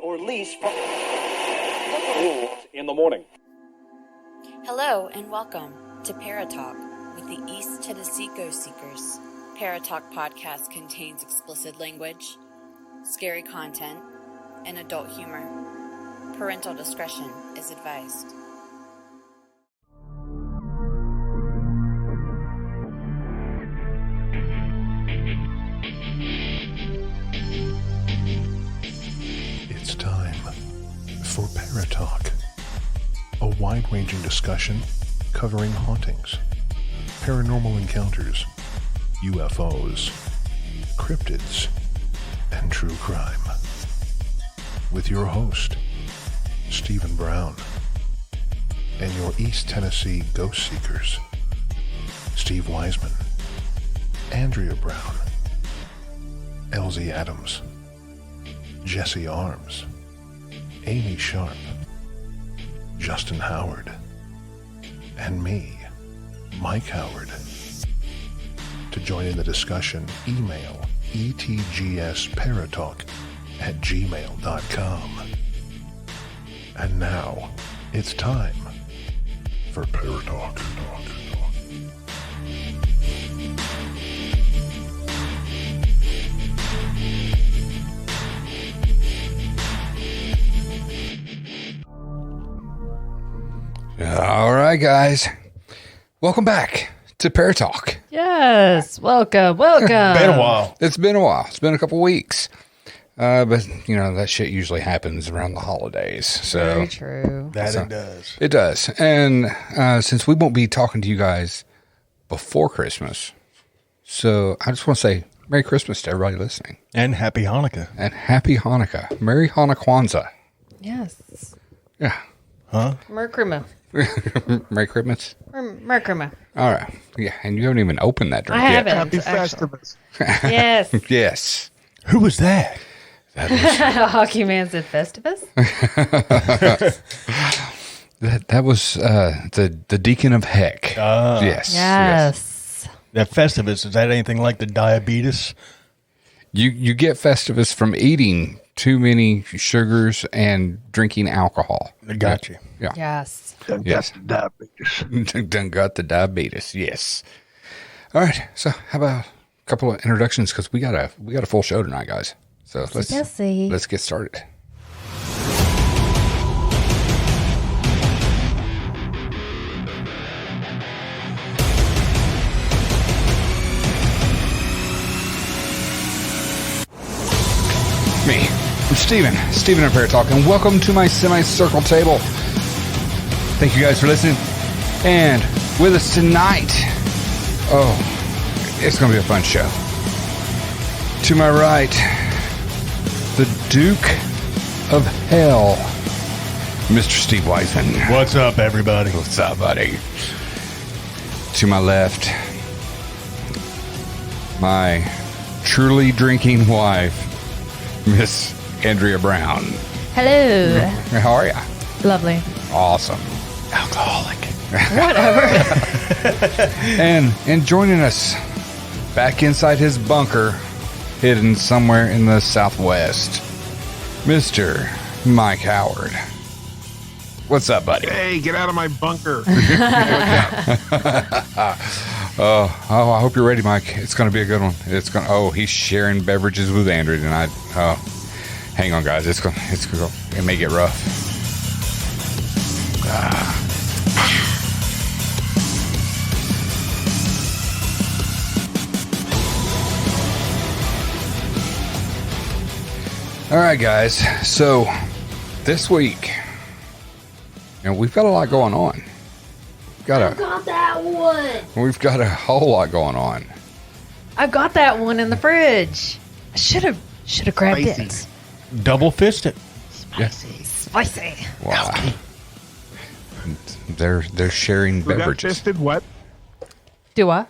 or lease from in the morning. Hello and welcome to Paratalk with the East Tennessee Ghost Seekers. Paratalk podcast contains explicit language, scary content, and adult humor. Parental discretion is advised. It's time for Paratalk, a wide-ranging discussion covering hauntings, paranormal encounters, UFOs, cryptids, and true crime. With your host, Stephen Brown, and your East Tennessee Ghost Seekers, Steve Wiseman, Andrea Brown, Elsie Adams, Jesse Arms, Amy Sharp, Justin Howard, and me, Mike Howard. To join in the discussion, email etgsparatalk@gmail.com. And now, it's time for Paratalk. All right, guys. Welcome back to Paratalk. Yes. Welcome. Been a while. It's been a while. It's been a couple weeks. But, you know, that shit usually happens around the holidays. So Very true. It does. It does. And since we won't be talking to you guys before Christmas, so I just want to say Merry Christmas to everybody listening. And Happy Hanukkah. And Happy Hanukkah. Merry Hanukkah. Yes. Yeah. Huh? Merkrima. Merry Christmas. Merkrima. All right. Yeah. And you haven't even opened that drink I yet. haven't. Happy Festivus. Yes. Yes. Who was that? Hockeyman said Festivus. That was the Deacon of Heck. Yes. Yes. That Festivus, is that anything like the diabetes? You get Festivus from eating too many sugars and drinking alcohol. I got you. Yeah. Yes. Yes. Done got the diabetes. Yes. All right. So how about a couple of introductions, because we got a full show tonight, guys. So let's get started. Me, I'm Stephen of Paratalk, and welcome to my semicircle table. Thank you guys for listening. And with us tonight, it's going to be a fun show. To my right, the Duke of Hell, Mr. Steve Wiseman. What's up, everybody? What's up, buddy? To my left, my truly drinking wife, Miss Andrea Brown. Hello. How are you? Lovely. Awesome. Alcoholic. Whatever. And joining us back inside his bunker, hidden somewhere in the Southwest, Mr. Mike Howard. What's up, buddy? Hey, get out of my bunker. I hope you're ready, Mike. It's going to be a good one. He's sharing beverages with Andrew tonight. Hang on, guys. It may get rough. All right, guys. So this week, we've got a lot going on. I got that one. We've got a whole lot going on. I got that one in the fridge. I should have grabbed Spicy. it. Double fisted. Spicy. Wow. They're sharing Who got beverages. fisted? What? Do I?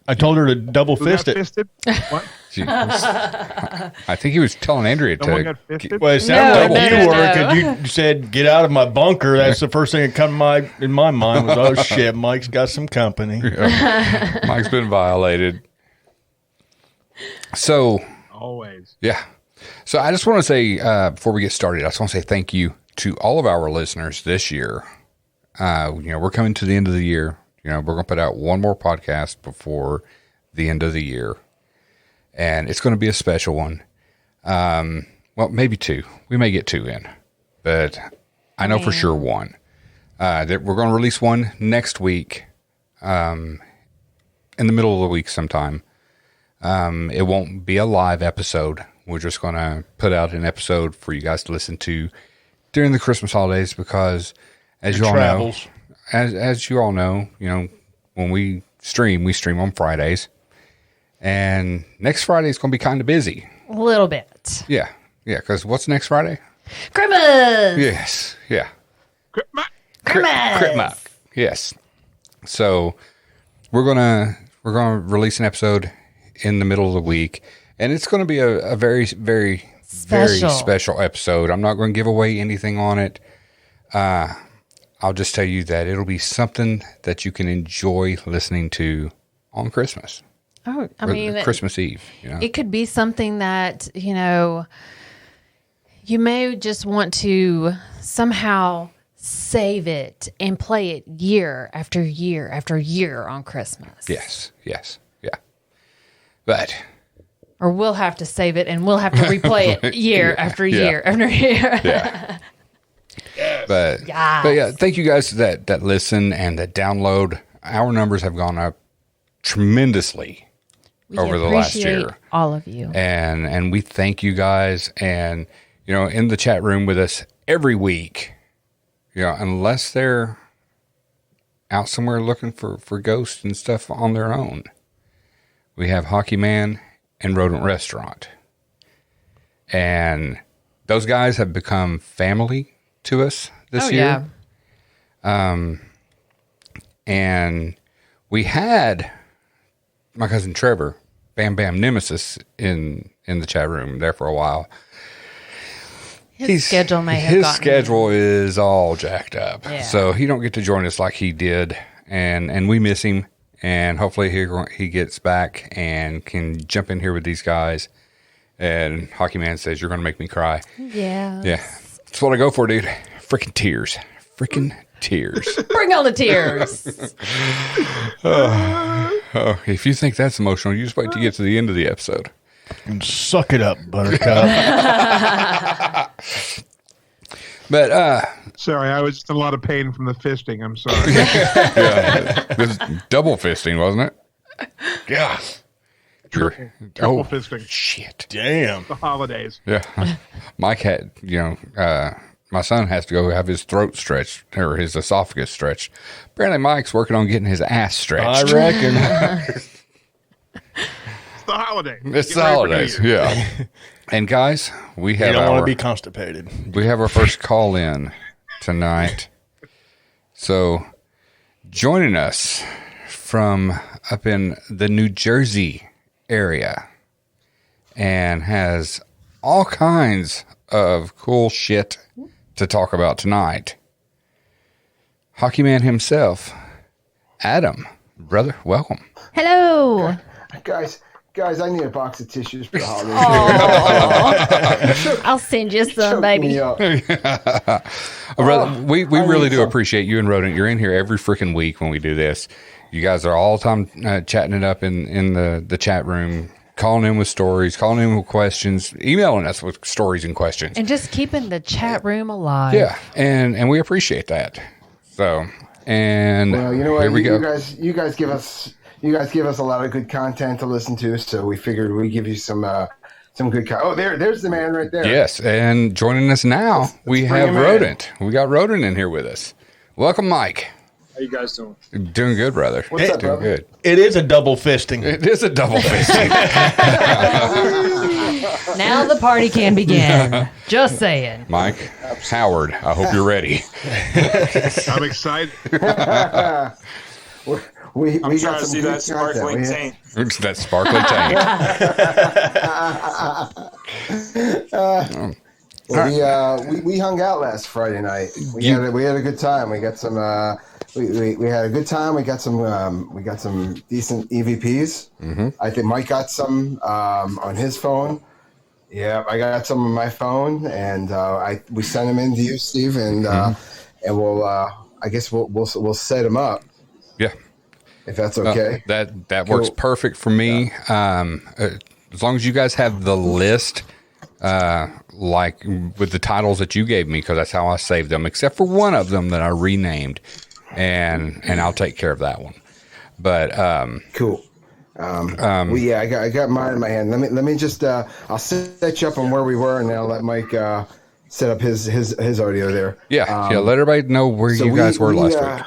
I told her to double Who got fist it. fisted? What? I think he was telling Andrea Someone to. got fisted? Well, it sounded No, like no, you no, were, no. because you said, get out of my bunker. That's the first thing that come in my mind was, oh, shit, Mike's got some company. Mike's been violated. So, Always. yeah. So I just want to say, before we get started, I just want to say thank you to all of our listeners this year. We're coming to the end of the year. We're going to put out one more podcast before the end of the year. And it's going to be a special one. Well, maybe 2. We may get 2 in. But I know for sure 1. That we're going to release one next week. In the middle of the week sometime. It won't be a live episode. We're just going to put out an episode for you guys to listen to during the Christmas holidays because, as you all know, as you all know, when we stream on Fridays, and next Friday is going to be kind of busy. A little bit. Yeah, because what's next Friday? Christmas. Yes, yeah. Christmas. Yes. So we're gonna release an episode in the middle of the week, and it's going to be a very, very, very special episode. I'm not going to give away anything on it. I'll just tell you that it'll be something that you can enjoy listening to on Christmas. Oh, I mean, Christmas Eve. It could be something that, you may just want to somehow save it and play it year after year after year on Christmas. Yes, yeah. But... Or we'll have to save it and we'll have to replay it year after year after year. Yeah. But yeah, thank you guys that listen and that download. Our numbers have gone up tremendously over the last year. All of you. And we thank you guys. And, in the chat room with us every week, unless they're out somewhere looking for ghosts and stuff on their own, we have Hockeyman and Rodent Restaurant. And those guys have become family to us this year. Yeah. And we had my cousin Trevor, Bam Bam Nemesis, in the chat room there for a while. His schedule is all jacked up. Yeah. So he don't get to join us like he did. And we miss him. And hopefully he gets back and can jump in here with these guys. And Hockeyman says, "You're going to make me cry." Yeah. Yeah. That's what I go for, dude. Freaking tears. Bring on the tears. If you think that's emotional, you just wait to get to the end of the episode. And suck it up, Buttercup. But, sorry, I was in a lot of pain from the fisting. I'm sorry. It was double fisting, wasn't it? Yeah. Triple fisting. Shit. Damn. The holidays. Yeah. Mike had, my son has to go have his throat stretched or his esophagus stretched. Apparently Mike's working on getting his ass stretched. I reckon. It's the holidays. It's the holidays. Yeah. And guys, we have don't want to be constipated. We have our first call in tonight. So joining us from up in the New Jersey area and has all kinds of cool shit to talk about tonight. Hockeyman himself, Adam. Brother, welcome. Hello. Guys, I need a box of tissues for the holidays. I'll send you some, baby. Brother, we really do appreciate you and Rodent. You're in here every freaking week when we do this. You guys are all the time chatting it up in the chat room, calling in with stories, calling in with questions, emailing us with stories and questions. And just keeping the chat room alive. Yeah, and we appreciate that. So, and well, you know what? Here we go. You guys give us a lot of good content to listen to, so we figured we'd give you some good content. Oh, there's the man right there. Yes, and joining us now, we have Rodent. We got Rodent in here with us. Welcome, Mike. How you guys doing? Doing good, brother. What's up, doing brother? Good. It is a double fisting. It is a double fisting. Now the party can begin. Just saying. Mike, Howard, I hope you're ready. I'm excited. We I'm trying got to some see good that sparkling content. taint. That sparkling tank. We hung out last Friday night. We had a good time. We got some. We had a good time. We got some decent EVPs. Mm-hmm. I think Mike got some on his phone. Yeah, I got some on my phone, and we sent them in to you, Steve, and we'll I guess we'll set them up. Yeah. If that's okay. That works perfect for me. Yeah. As long as you guys have the list, like with the titles that you gave me, because that's how I saved them, except for one of them that I renamed, and I'll take care of that one. But cool. Well, yeah, I got mine in my hand. Let me just I'll set you up on where we were, and then I'll let Mike set up his audio there. Yeah, let everybody know where you guys were last week.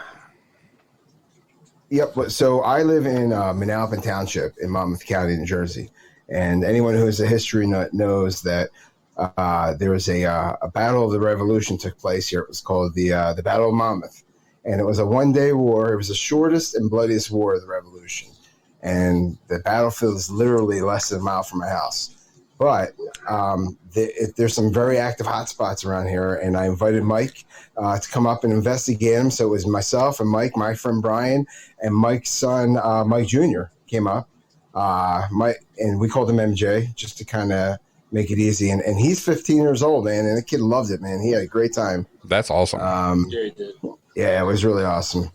Yep. So I live in Manalapan Township in Monmouth County, New Jersey, and anyone who has a history nut knows that there was a battle of the Revolution took place here. It was called the Battle of Monmouth, and it was a one-day war. It was the shortest and bloodiest war of the Revolution, and the battlefield is literally less than a mile from my house. But there's some very active hotspots around here, and I invited Mike to come up and investigate them. So it was myself and Mike, my friend Brian, and Mike's son, Mike Jr. came up. And we called him MJ just to kind of make it easy. And he's 15 years old, man, and the kid loved it, man. He had a great time. That's awesome. Yeah, he did. Yeah, it was really awesome.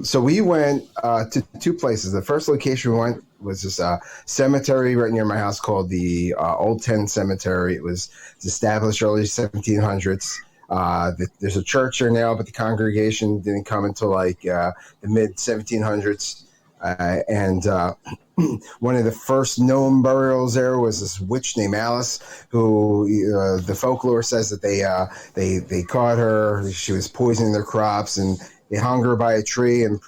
So we went to two places. The first location we went was this cemetery right near my house called the Old Ten Cemetery. It was established early 1700s. There's a church there now, but the congregation didn't come until like the mid 1700s. And one of the first known burials there was this witch named Alice, who the folklore says that they caught her. She was poisoning their crops, and they hung her by a tree and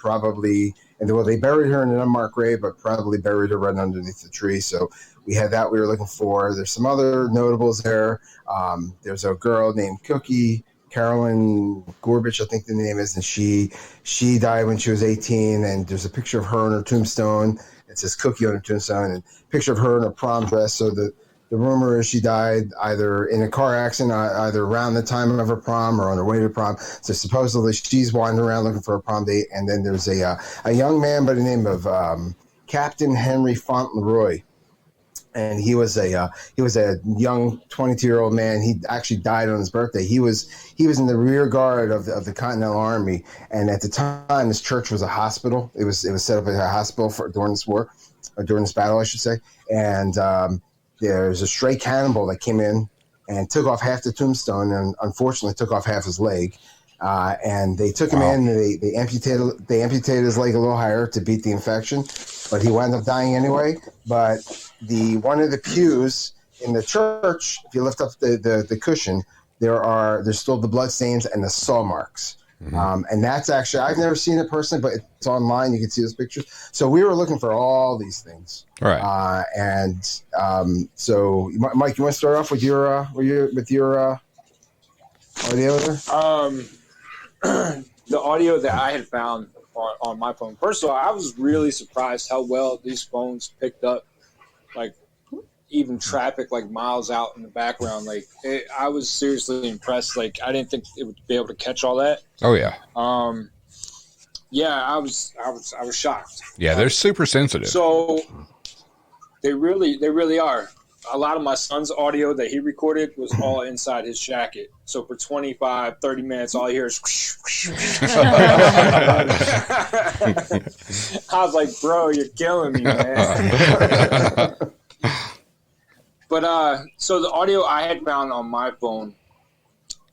they buried her in an unmarked grave, but probably buried her right underneath the tree. So we had that we were looking for. There's some other notables there. There's a girl named Cookie, Carolyn Gorbich, I think the name is, and she died when she was 18. And there's a picture of her on her tombstone. It says Cookie on her tombstone, and a picture of her in a prom dress. So the rumor is she died either in a car accident, either around the time of her prom or on her way to prom. So supposedly she's wandering around looking for a prom date. And then there's a young man by the name of Captain Henry Fauntleroy. And he was a young 22-year-old man. He actually died on his birthday. He was in the rear guard of the Continental Army, and at the time, this church was a hospital. It was set up as a hospital during this war, or during this battle, I should say. And there's a stray cannibal that came in and took off half the tombstone, and unfortunately took off half his leg. And they took him in. And they amputated his leg a little higher to beat the infection, but he wound up dying anyway. But one of the pews in the church, if you lift up the cushion, there's still the blood stains and the saw marks. Mm-hmm. And that's actually, I've never seen it personally, but it's online. You can see those pictures. So we were looking for all these things. Right. So Mike, you want to start off with your audio there? The audio that I had found on my phone. First of all, I was really surprised how well these phones picked up, like even traffic like miles out in the background. Like I was seriously impressed. Like I didn't think it would be able to catch all that. Oh yeah. Yeah, I was shocked. Yeah, they're super sensitive. So they really are. A lot of my son's audio that he recorded was all inside his jacket. So for 25, 30 minutes, all I hear is I was like, bro, you're killing me, man. But so the audio I had found on my phone,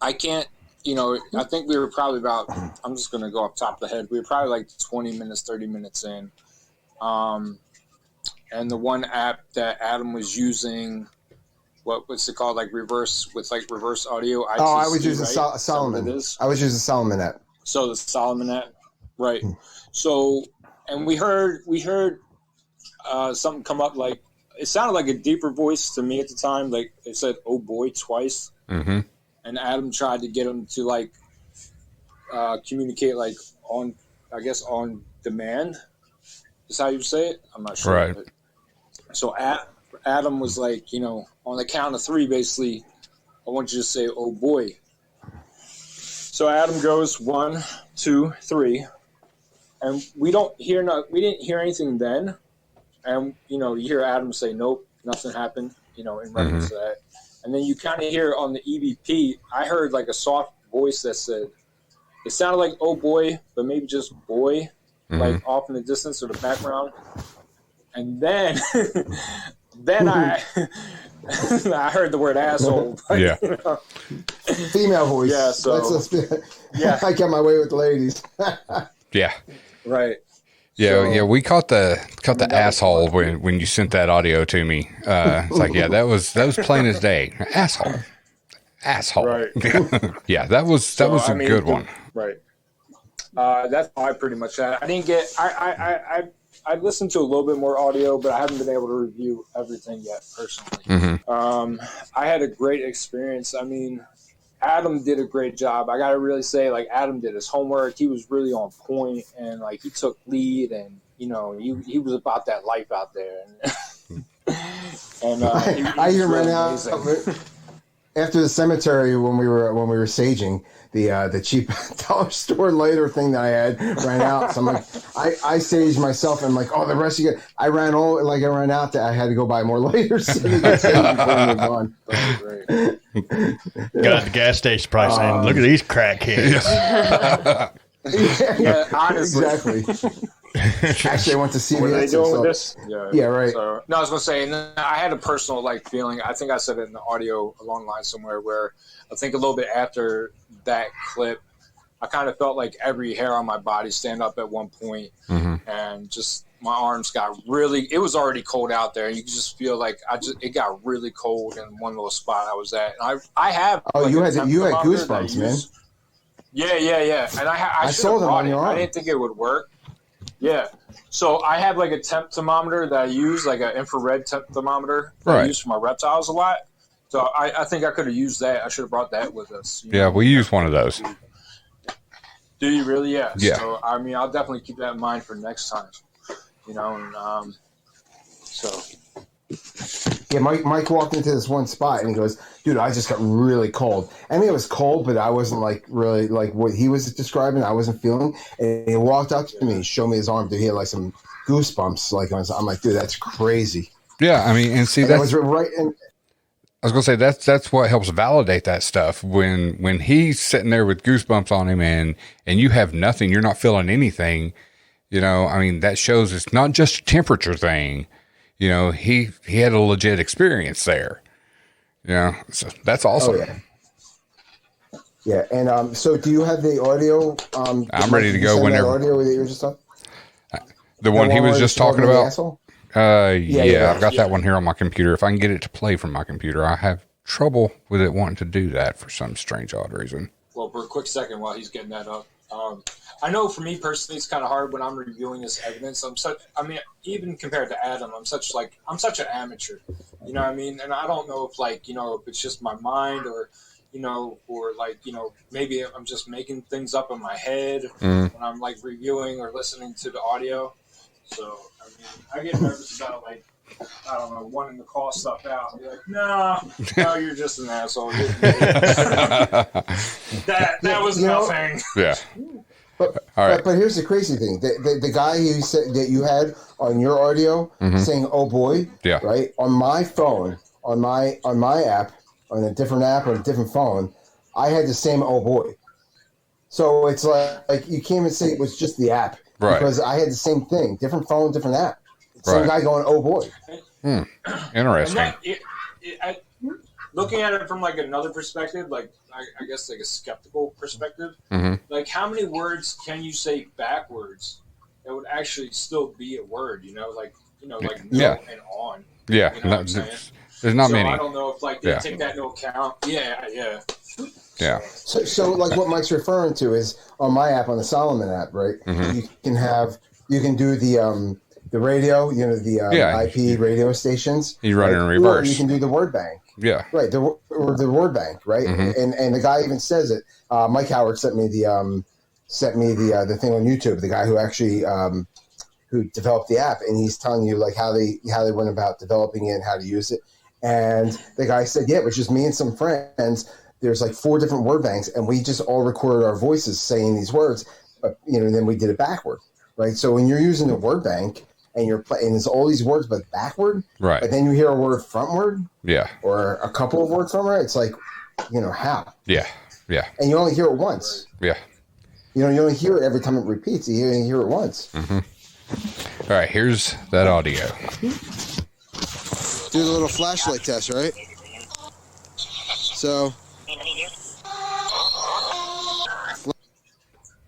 I can't, I think we were probably about, I'm just going to go off top of the head. We were probably like 20 minutes, 30 minutes in. And the one app that Adam was using, what's it called? Like reverse audio. I was using Solomon. I was using Solomon app. So the Solomon app, right? So, and we heard something come up. Like it sounded like a deeper voice to me at the time. Like it said "oh boy" twice, mm-hmm. and Adam tried to get him to like communicate like on demand. Is how you say it. I'm not sure. Right. So Adam was like, on the count of three, basically, I want you to say, "oh boy." So Adam goes 1, 2, 3, and we didn't hear anything then, and you hear Adam say, "nope," nothing happened, in reference to that. And then you kind of hear on the EVP, I heard like a soft voice that said, it sounded like "oh boy," but maybe just "boy," like off in the distance or the background. And then, I I heard the word "asshole." But, Yeah. Female voice. Yeah. So yeah, I get my way with the ladies. Yeah. Right. Yeah, So- we caught the asshole when you sent that audio to me. It's like, yeah, that was plain as day. Asshole. Right. Yeah, that was a good one. Right. That's all I pretty much had. I didn't get. I listened to a little bit more audio, but I haven't been able to review everything yet personally. I had a great experience. I mean, Adam did a great job. I got to really say, like, Adam did his homework. He was really on point, and like he took lead, and he was about that life out there. And I even ran out after the cemetery when we were saging the cheap dollar store lighter thing that I had ran out. So I'm like, I saged myself, and I'm like, oh, the rest of you. I ran out. I had to go buy more lighters so they got saged before we moved on. Right. Got at the gas station price saying, look at these crackheads. Yeah, honestly. Exactly. Actually, I went to CVS. What are they doing with this? Yeah, right. So, no, I was going to say, and then I had a personal feeling. I think I said it in the audio along the line somewhere where I think a little bit after that clip, I kind of felt like every hair on my body stand up at one point, and just my arms got really. It was already cold out there. You could just feel like it got really cold in one little spot I was at. And I have. Oh, you had goosebumps, man. Yeah. And I saw them on your arm. I didn't think it would work. Yeah. So I have like a temp thermometer that I use, like an infrared temp thermometer that I use for my reptiles a lot. So I think I could have used that. I should have brought that with us. We use one of those. Do you really? Yeah. Yeah. So, I mean, I'll definitely keep that in mind for next time. So. Yeah, Mike walked into this one spot and he goes, dude, I just got really cold. I mean, it was cold, but I wasn't like really like what he was describing. I wasn't feeling. And he walked up to me and showed me his arm. Dude, he had like some goosebumps. Like I'm like, dude, that's crazy. Yeah, I mean, and see, that was right. And I was gonna say that's what helps validate that stuff when he's sitting there with goosebumps on him and you have nothing, you're not feeling anything. I mean, that shows it's not just a temperature thing. He had a legit experience there. So that's awesome. Oh, yeah. Yeah, and so do you have the audio? I'm ready to go whenever. Audio that you were just talking? The one he was just talking about? Yeah, I've got that that one here on my computer. If I can get it to play from my computer, I have trouble with it wanting to do that for some strange, odd reason. Well, for a quick second while he's getting that up. I know for me personally, it's kind of hard when I'm reviewing this evidence. Even compared to Adam, I'm such an amateur, you know what I mean? And I don't know if if it's just my mind or maybe I'm just making things up in my head when I'm like reviewing or listening to the audio. So, I get nervous about wanting to call stuff out and be like, no, you're just an asshole. that was nothing. Yeah. But here's the crazy thing: the guy who said that you had on your audio saying "oh boy," right on my phone, on my app, on a different app on a different phone, I had the same "oh boy." So it's like you can't even say it was just the app, right? Because I had the same thing, different phone, different app, same guy going "oh boy." Interesting. Looking at it from another perspective, I guess a skeptical perspective, how many words can you say backwards that would actually still be a word? No and on. Yeah, there's not many. I don't know if they take that into account. Yeah. So what Mike's referring to is on my app, on the Solomon app, right? You can do the radio, the IP radio stations. You run it in reverse. Or you can do the word bank. Yeah. Right. The word bank, right? And the guy even says it. Mike Howard sent me the thing on YouTube. The guy who actually who developed the app, and he's telling you how they went about developing it and how to use it. And the guy said, yeah, it was just me and some friends. There's 4 different word banks, and we just all recorded our voices saying these words. And then we did it backward, right? So when you're using the word bank and you're playing, it's all these words, but backward. Right. But then you hear a word frontward. Yeah. Or a couple of words frontward. It's like, how? Yeah. Yeah. And you only hear it once. Yeah. You only hear it every time it repeats. You only hear it once. Mm-hmm. All right. Here's that audio. Do the little flashlight test, right? So,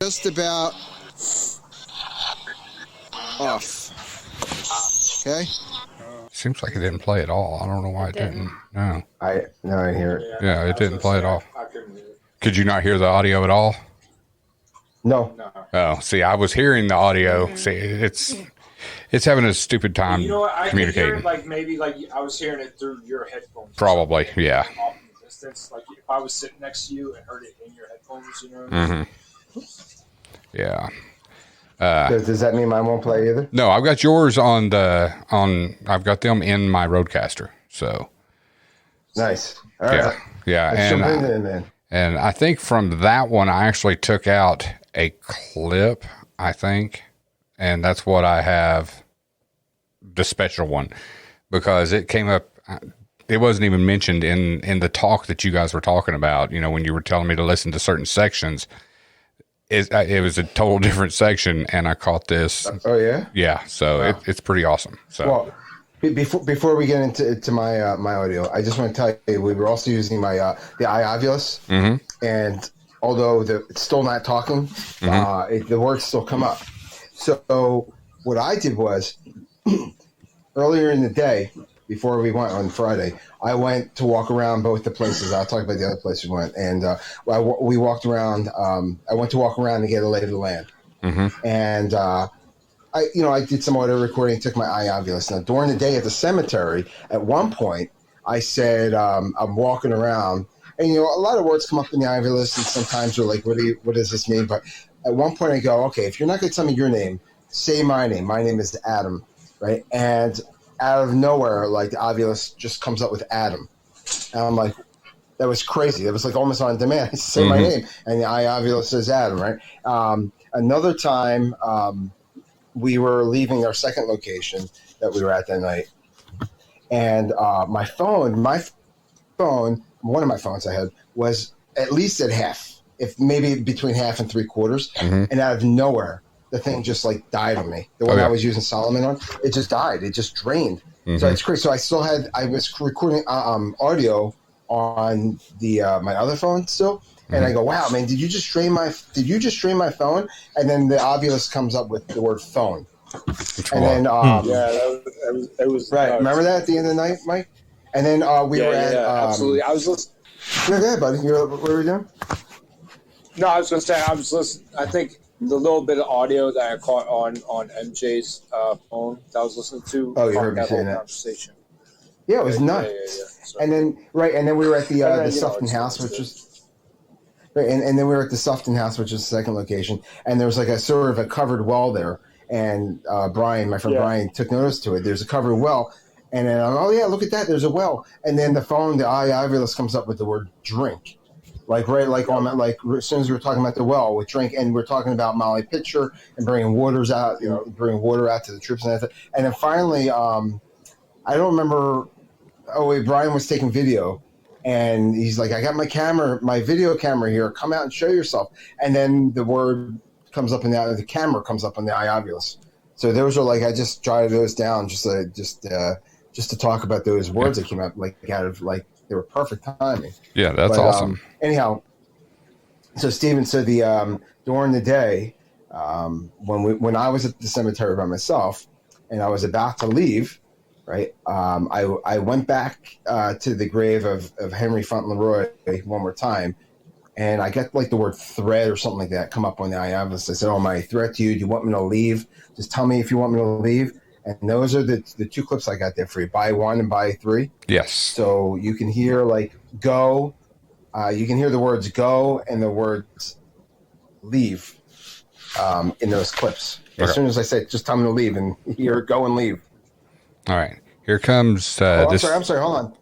just about off. Okay. Seems like it didn't play at all. I don't know why it didn't. No. I hear it. Yeah, it didn't play at all. Could you not hear the audio at all? No. Oh, see, I was hearing the audio. See, it's having a stupid time communicating. Hear it maybe I was hearing it through your headphones. Probably, yeah. Off in the distance, like if I was sitting next to you and heard it in your headphones, Mm-hmm. Yeah. Does that mean mine won't play either? No, I've got yours on I've got them in my Roadcaster. So nice. All right. Yeah. And I think from that one, I actually took out a clip, I think. And that's what I have, the special one, because it came up. It wasn't even mentioned in the talk that you guys were talking about, when you were telling me to listen to certain sections. It was a total different section, and I caught this. Oh, yeah? Yeah, so wow. It's pretty awesome. So, well, before we get into my my audio, I just want to tell you, we were also using my the iOvulus, and although it's still not talking, the words still come up. So what I did was, earlier in the day, before we went on Friday, I went to walk around both the places. I'll talk about the other place we went. And we walked around. I went to walk around to get a lay of the land. And I did some audio recording, took my iOvulus. Now, during the day at the cemetery, at one point, I said, I'm walking around. And, a lot of words come up in the iOvulus, and sometimes you're like, what does this mean? But at one point I go, okay, if you're not going to tell me your name, say my name. My name is Adam, right? And out of nowhere, the Ovulus just comes up with Adam. And I'm like, that was crazy. It was almost on demand. I say my name, and the iOvulus says Adam, right? Another time, we were leaving our second location that we were at that night. And my phone, one of my phones I had, was at least at half. If maybe between half and 3/4, and out of nowhere, the thing just died on me. The one I was using Solomon on, it just died. It just drained. So it's crazy. So I was recording audio on the my other phone still, and I go, wow, man, did you just drain my phone? And then the Ovulus comes up with the word phone, and then it was right. Remember that at the end of the night, Mike? And then we were at absolutely. I was listening. Go ahead, buddy. What were we doing? No, I was going to say I was listening. I think the little bit of audio that I caught on MJ's phone that I was listening to. Oh, you heard me saying that conversation. Yeah, it was nuts. Yeah. And then we were at the Sufton House, which is, and then we were at the Sufton House, which is the second location, and there was a sort of a covered well there, and my friend Brian took notice to it. There's a covered well, and then look at that, there's a well, and then the phone, the iOvulus comes up with the word drink. As soon as we were talking about the well with drink, and we're talking about Molly Pitcher and bringing waters out, bringing water out to the troops and everything. And then finally, I don't remember. Oh wait, Brian was taking video, and he's like, "I got my video camera here. Come out and show yourself." And then the word comes up the camera comes up on the iOvulus. So those are I just jotted those down just to talk about those words that came out out of they were perfect timing. Yeah, that's awesome. Anyhow, so Steven, during the day, when I was at the cemetery by myself and I was about to leave, right, I went back to the grave of Henry Fauntleroy one more time, and I got the word threat or something like that come up on the iOvulus. I said, "Oh, my threat to you, do you want me to leave? Just tell me if you want me to leave." And those are the two clips I got there for you. Buy one and buy three. Yes. So you can hear go. You can hear the words go and the words leave in those clips. As soon as I say, just tell me to leave, and hear go and leave. All right. Here comes I'm sorry. Hold on.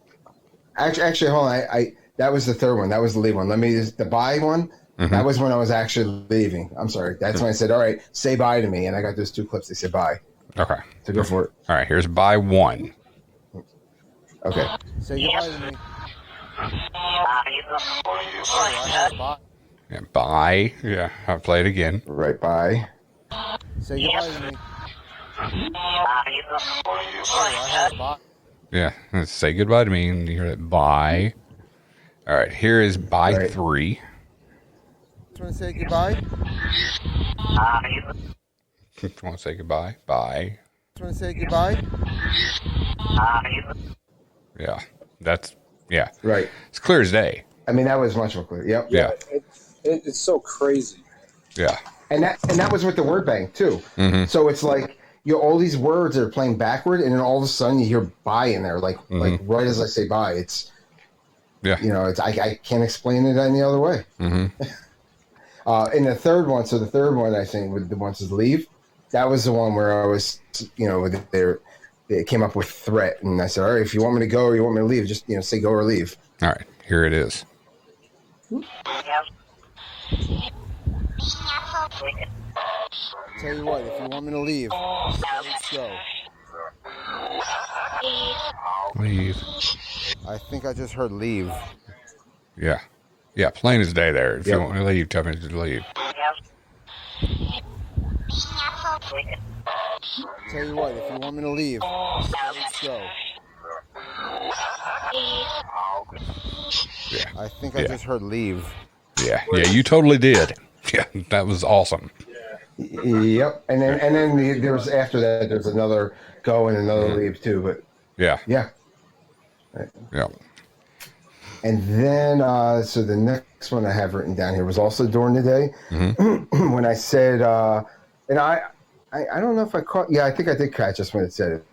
Actually, hold on. That was the third one. That was the leave one. Let me the buy one. That was when I was actually leaving. I'm sorry. That's when I said, all right, say bye to me. And I got those two clips. They said bye. Okay. So go for it. All right. Here's by one. Okay. Say goodbye to me. Yeah, by. Yeah. I'll play it again. Right by. Say goodbye to me. Yeah. Let's say goodbye to me, and you hear that by. All right. Here is by Right. 3. Just want to say goodbye. Just want to say goodbye. Bye. Just want to say goodbye. Yeah. That's, yeah. Right. It's clear as day. I mean, that was much more clear. Yep. Yeah. It's so crazy. Yeah. And that was with the word bank too. Mm-hmm. So it's like all these words are playing backward, and then all of a sudden you hear "bye" in there, like right as I say "bye." It's it's I can't explain it any other way. Mm-hmm. And the third one, I think with the one says "leave," that was the one where I was, they came up with threat, and I said, "All right, if you want me to go or you want me to leave, just say go or leave." All right. Here it is. Tell you what, if you want me to leave, let's go. Leave. I think I just heard leave. Yeah. Yeah. Plain as day there. If you want me to leave, tell me to leave. Tell you what, if you want me to leave, let's go. Yeah. I think I just heard leave. Yeah. Yeah. You totally did. Yeah. That was awesome. Yep. And then there was after that, there's another go and another leave too. But yeah. Right. Yeah. And then, so the next one I have written down here was also during the day when I said, and I don't know if I caught. Yeah, I think I did catch this when it said it,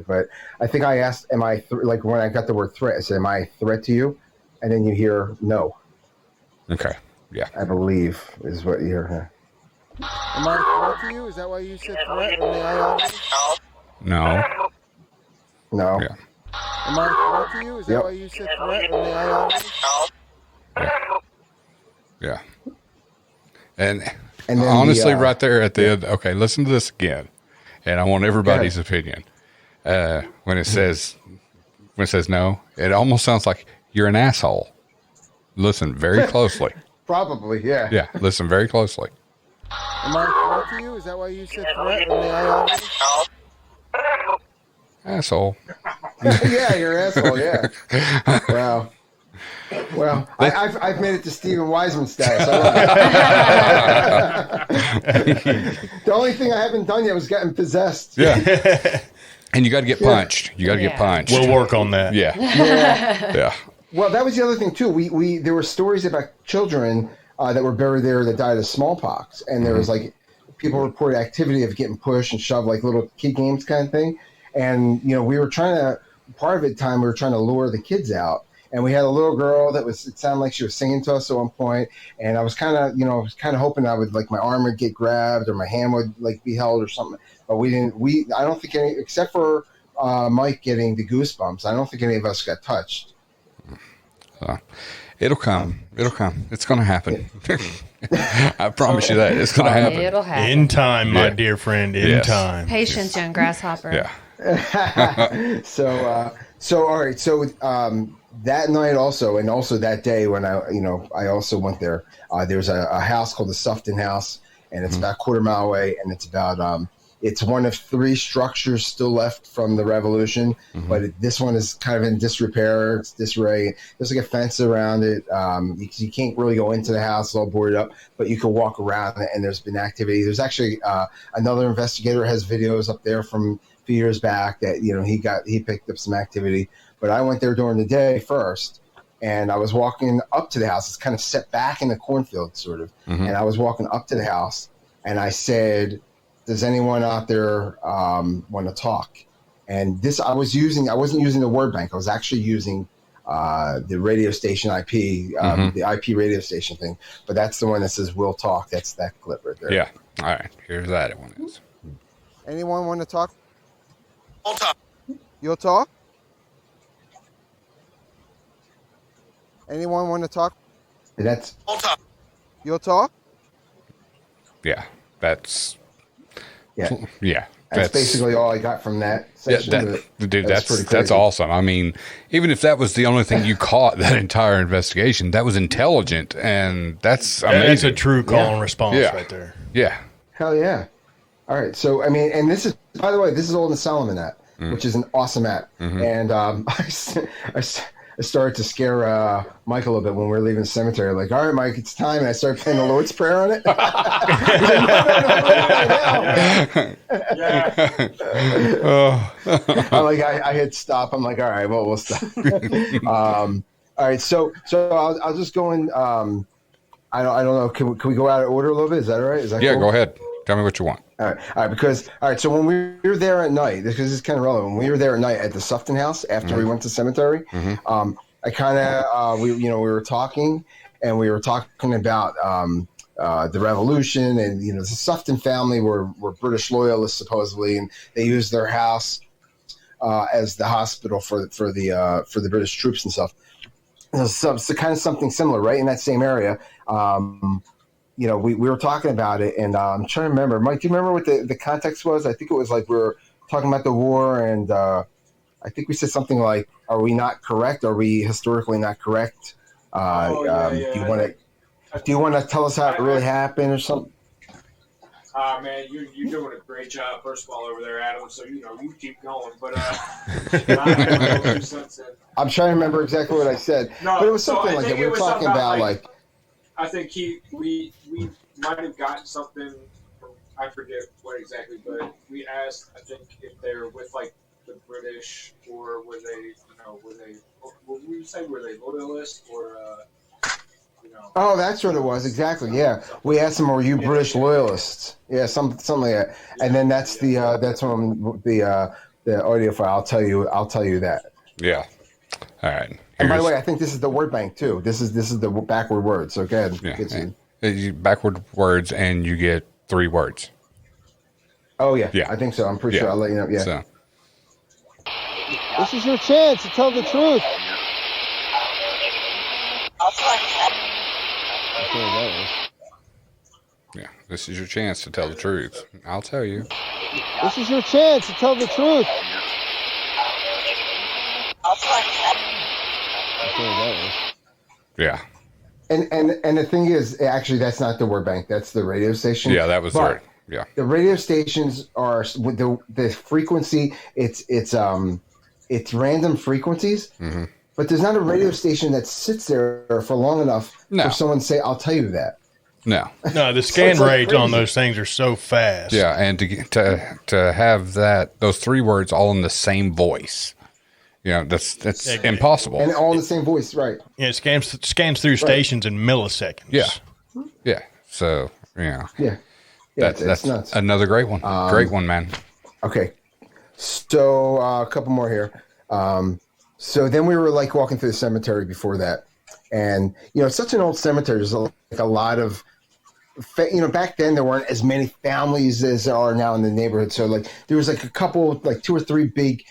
but I think I asked, "Am I like when I got the word threat?" I said, "Am I a threat to you?" And then you hear no. Okay. Yeah. I believe is what you hear. Huh? Am I a threat to you? Is that why you said threat? No. No. Yeah. Am I a threat to you? Is that why you said threat? Yeah. And then honestly, right there at the end, okay, listen to this again. And I want everybody's opinion. When it says no, it almost sounds like you're an asshole. Listen very closely. Probably, yeah. Yeah, listen very closely. Am I a threat to you? Is that why you said threat? Asshole. Yeah, you're an asshole, yeah. Wow. Well, I've made it to Stephen Wiseman status. I love it. The only thing I haven't done yet was getting possessed. Yeah. And you got to get punched. You got to get punched. We'll work on that. Yeah. Yeah. Well, that was the other thing too. We there were stories about children that were buried there that died of smallpox, and there was like people reported activity of getting pushed and shoved, like little kid games kind of thing. And we were trying to we were trying to lure the kids out. And we had a little girl it sounded like she was singing to us at one point. And I was kind of hoping I would, like, my arm would get grabbed or my hand would, like, be held or something. But I don't think any, except for Mike getting the goosebumps, I don't think any of us got touched. It'll come. It's going to happen. I promise you that. It's going to happen. It'll happen. In time, my dear friend, in time. Patience, young grasshopper. Yeah. So all right. So that night also, and also that day when I also went there. There's a house called the Sufton House, and it's about a quarter mile away, and it's about it's one of 3 structures still left from the Revolution, but this one is kind of in disrepair. It's disarray. There's like a fence around it. You can't really go into the house; it's all boarded up, but you can walk around it, and there's been activity. There's actually another investigator has videos up there from a few years back that he picked up some activity. But I went there during the day first, and I was walking up to the house. It's kind of set back in the cornfield, sort of. And I was walking up to the house, and I said, "Does anyone out there want to talk?" And I wasn't using the word bank. I was actually using the radio station IP, the IP radio station thing. But that's the one that says "We'll talk." That's that clip right there. Yeah. All right. Here's that one. Is. Anyone want to talk? I'll talk. You'll talk? Anyone want to talk? That's. I'll talk. You'll talk? Yeah. That's. Yeah. Yeah. That's basically all I got from that section. Dude, that's awesome. I mean, even if that was the only thing you caught that entire investigation, that was intelligent, and that's amazing. That's a true call and response right there. Yeah. Hell yeah. All right. So, I mean, and this is, by the way, this is all in the Solomon app, which is an awesome app. And I started to scare Mike a little bit when we were leaving the cemetery. Like, all right, Mike, it's time. And I started playing the Lord's Prayer on it. I hit stop. I'm like, all right, well, we'll stop. All right, so I'll just go in. I don't know. Can we go out of order a little bit? Is that all right? Is that cool? Go ahead. Tell me what you want. All right. So when we were there at night, because it's kind of relevant, when we were there at night at the Sufton house after we went to the cemetery, I kind of we were talking about the revolution, and the Sufton family were British loyalists supposedly, and they used their house as the hospital for the British troops and stuff. So kind of something similar, right in that same area. We were talking about it, and I'm trying to remember. Mike, do you remember what the context was? I think it was like we were talking about the war, and I think we said something like, "Are we not correct? Are we historically not correct?" Do you want to tell us how it really happened or something? Man, you're doing a great job, first of all, over there, Adam. So you keep going. But I'm trying to remember exactly what I said, but it was something like that. We were talking about like. I think we might have gotten something from, I forget what exactly, but we asked, I think, if they're with like the British, or were they loyalists or Oh, that's what it was exactly. Yeah, we asked them, "Were you British loyalists?" Yeah, something like that. And then that's when the audio file. I'll tell you that. Yeah. All right. And by the way, I think this is the word bank too. This is the backward words. So go ahead. Yeah. Backward words, and you get 3 words. Oh yeah. I think so. I'm pretty sure. I'll let you know. Yeah. So. This is your chance to tell the truth. Yeah, this is your chance to tell the truth. I'll tell you. This is your chance to tell the truth. Yeah. And the thing is, actually, that's not the word bank. That's the radio station. Yeah, that was right. Yeah. The radio stations are with the frequency. It's random frequencies. Mm-hmm. But there's not a radio station that sits there for long enough for someone to say, "I'll tell you that." No, the scan rates on those things are so fast. Yeah, and to have those 3 words all in the same voice, that's impossible. And all in the same voice, right? Yeah, it scans through stations in milliseconds. Yeah. So Yeah. That's nuts. Another great one. Great one, man. Okay, so a couple more here. So then we were like walking through the cemetery before that, and it's such an old cemetery. There's like a lot of, back then there weren't as many families as there are now in the neighborhood. So like there was like a couple, like 2 or 3 big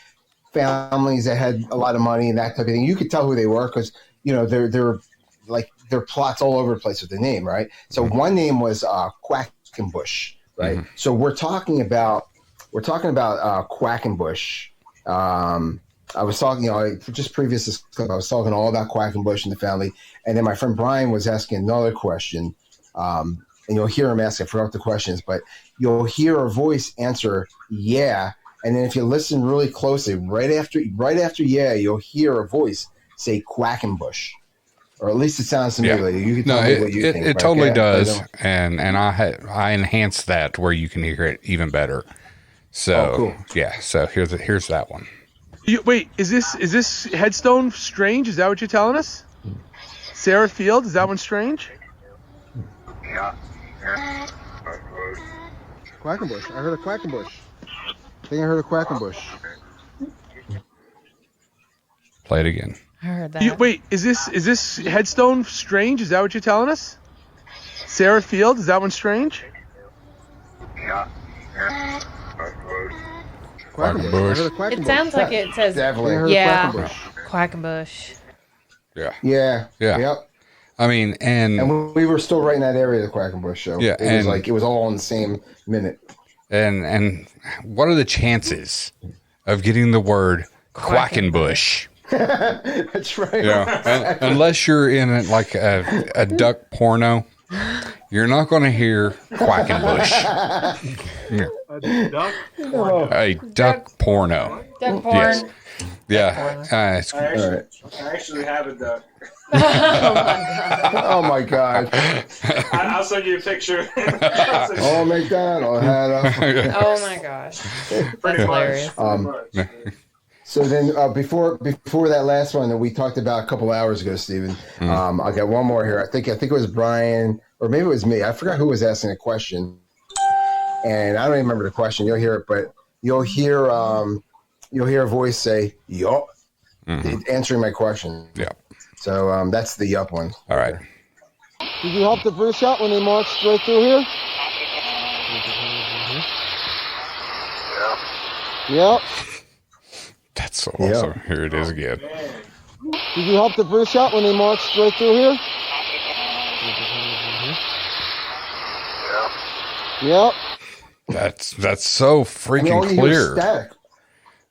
families that had a lot of money and that type of thing. You could tell who they were because they're like their plots all over the place with the name, right? So one name was Quackenbush, right? Mm-hmm. So we're talking about Quackenbush. I was talking, just previous to this clip, I was talking all about Quackenbush and the family. And then my friend Brian was asking another question. And you'll hear him ask, I forgot the questions, but you'll hear a voice answer, yeah. And then if you listen really closely, right after yeah, you'll hear a voice say Quackenbush. Or at least it sounds to me like you can tell me what you think. It totally does. And I enhanced that to where you can hear it even better. So, cool. Yeah. So here's that one. Wait, is this headstone strange? Is that what you're telling us? Sarah Field, is that one strange? Yeah. Quackenbush. I heard a Quackenbush. I think I heard a Quackenbush. Play it again. I heard that. Wait, is this headstone strange? Is that what you're telling us? Sarah Field, is that one strange? Yeah. Quackenbush. It sounds like it says, Quackenbush. Yeah. Yep. I mean, and we were still right in that area of the Quackenbush show. Yeah, it was all in the same minute. And what are the chances of getting the word Quackenbush? That's right. Yeah, unless you're in like a duck porno, you're not going to hear Quackenbush. Yeah. A duck? A duck porno. Duck porn. Yes. Yeah. I actually have a duck. Oh my god. I'll send you a picture. Oh, McDonald had a. Oh my gosh. That's hilarious. So then, before that last one that we talked about a couple hours ago, Stephen, I got one more here. I think it was Brian, or maybe it was me. I forgot who was asking a question, and I don't even remember the question. You'll hear it, but you'll hear a voice say "yup," answering my question. Yeah. So that's the yup one. All right. Did you help the British out when they marched right through here? Yep. That's so awesome. Here it is again. Did you help the British out when they marched right through here? Yep. That's so freaking all you clear. hear is static.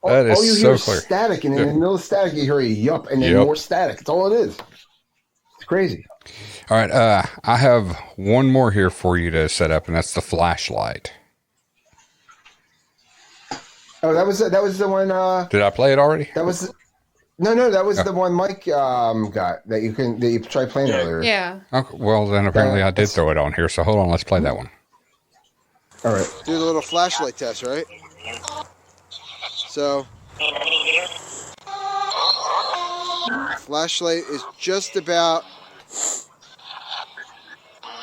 That is all you so hear is clear. static, and in the middle of static, you hear a yup, and then more static. That's all it is. It's crazy. All right. I have one more here for you to set up, and that's the flashlight. Oh, that was the one. Did I play it already? That was no. That was the one Mike got that you tried playing earlier. Yeah. Okay, well, then apparently I did throw it on here. So hold on. Let's play that one. All right. Do the little flashlight test, right? So, flashlight is just about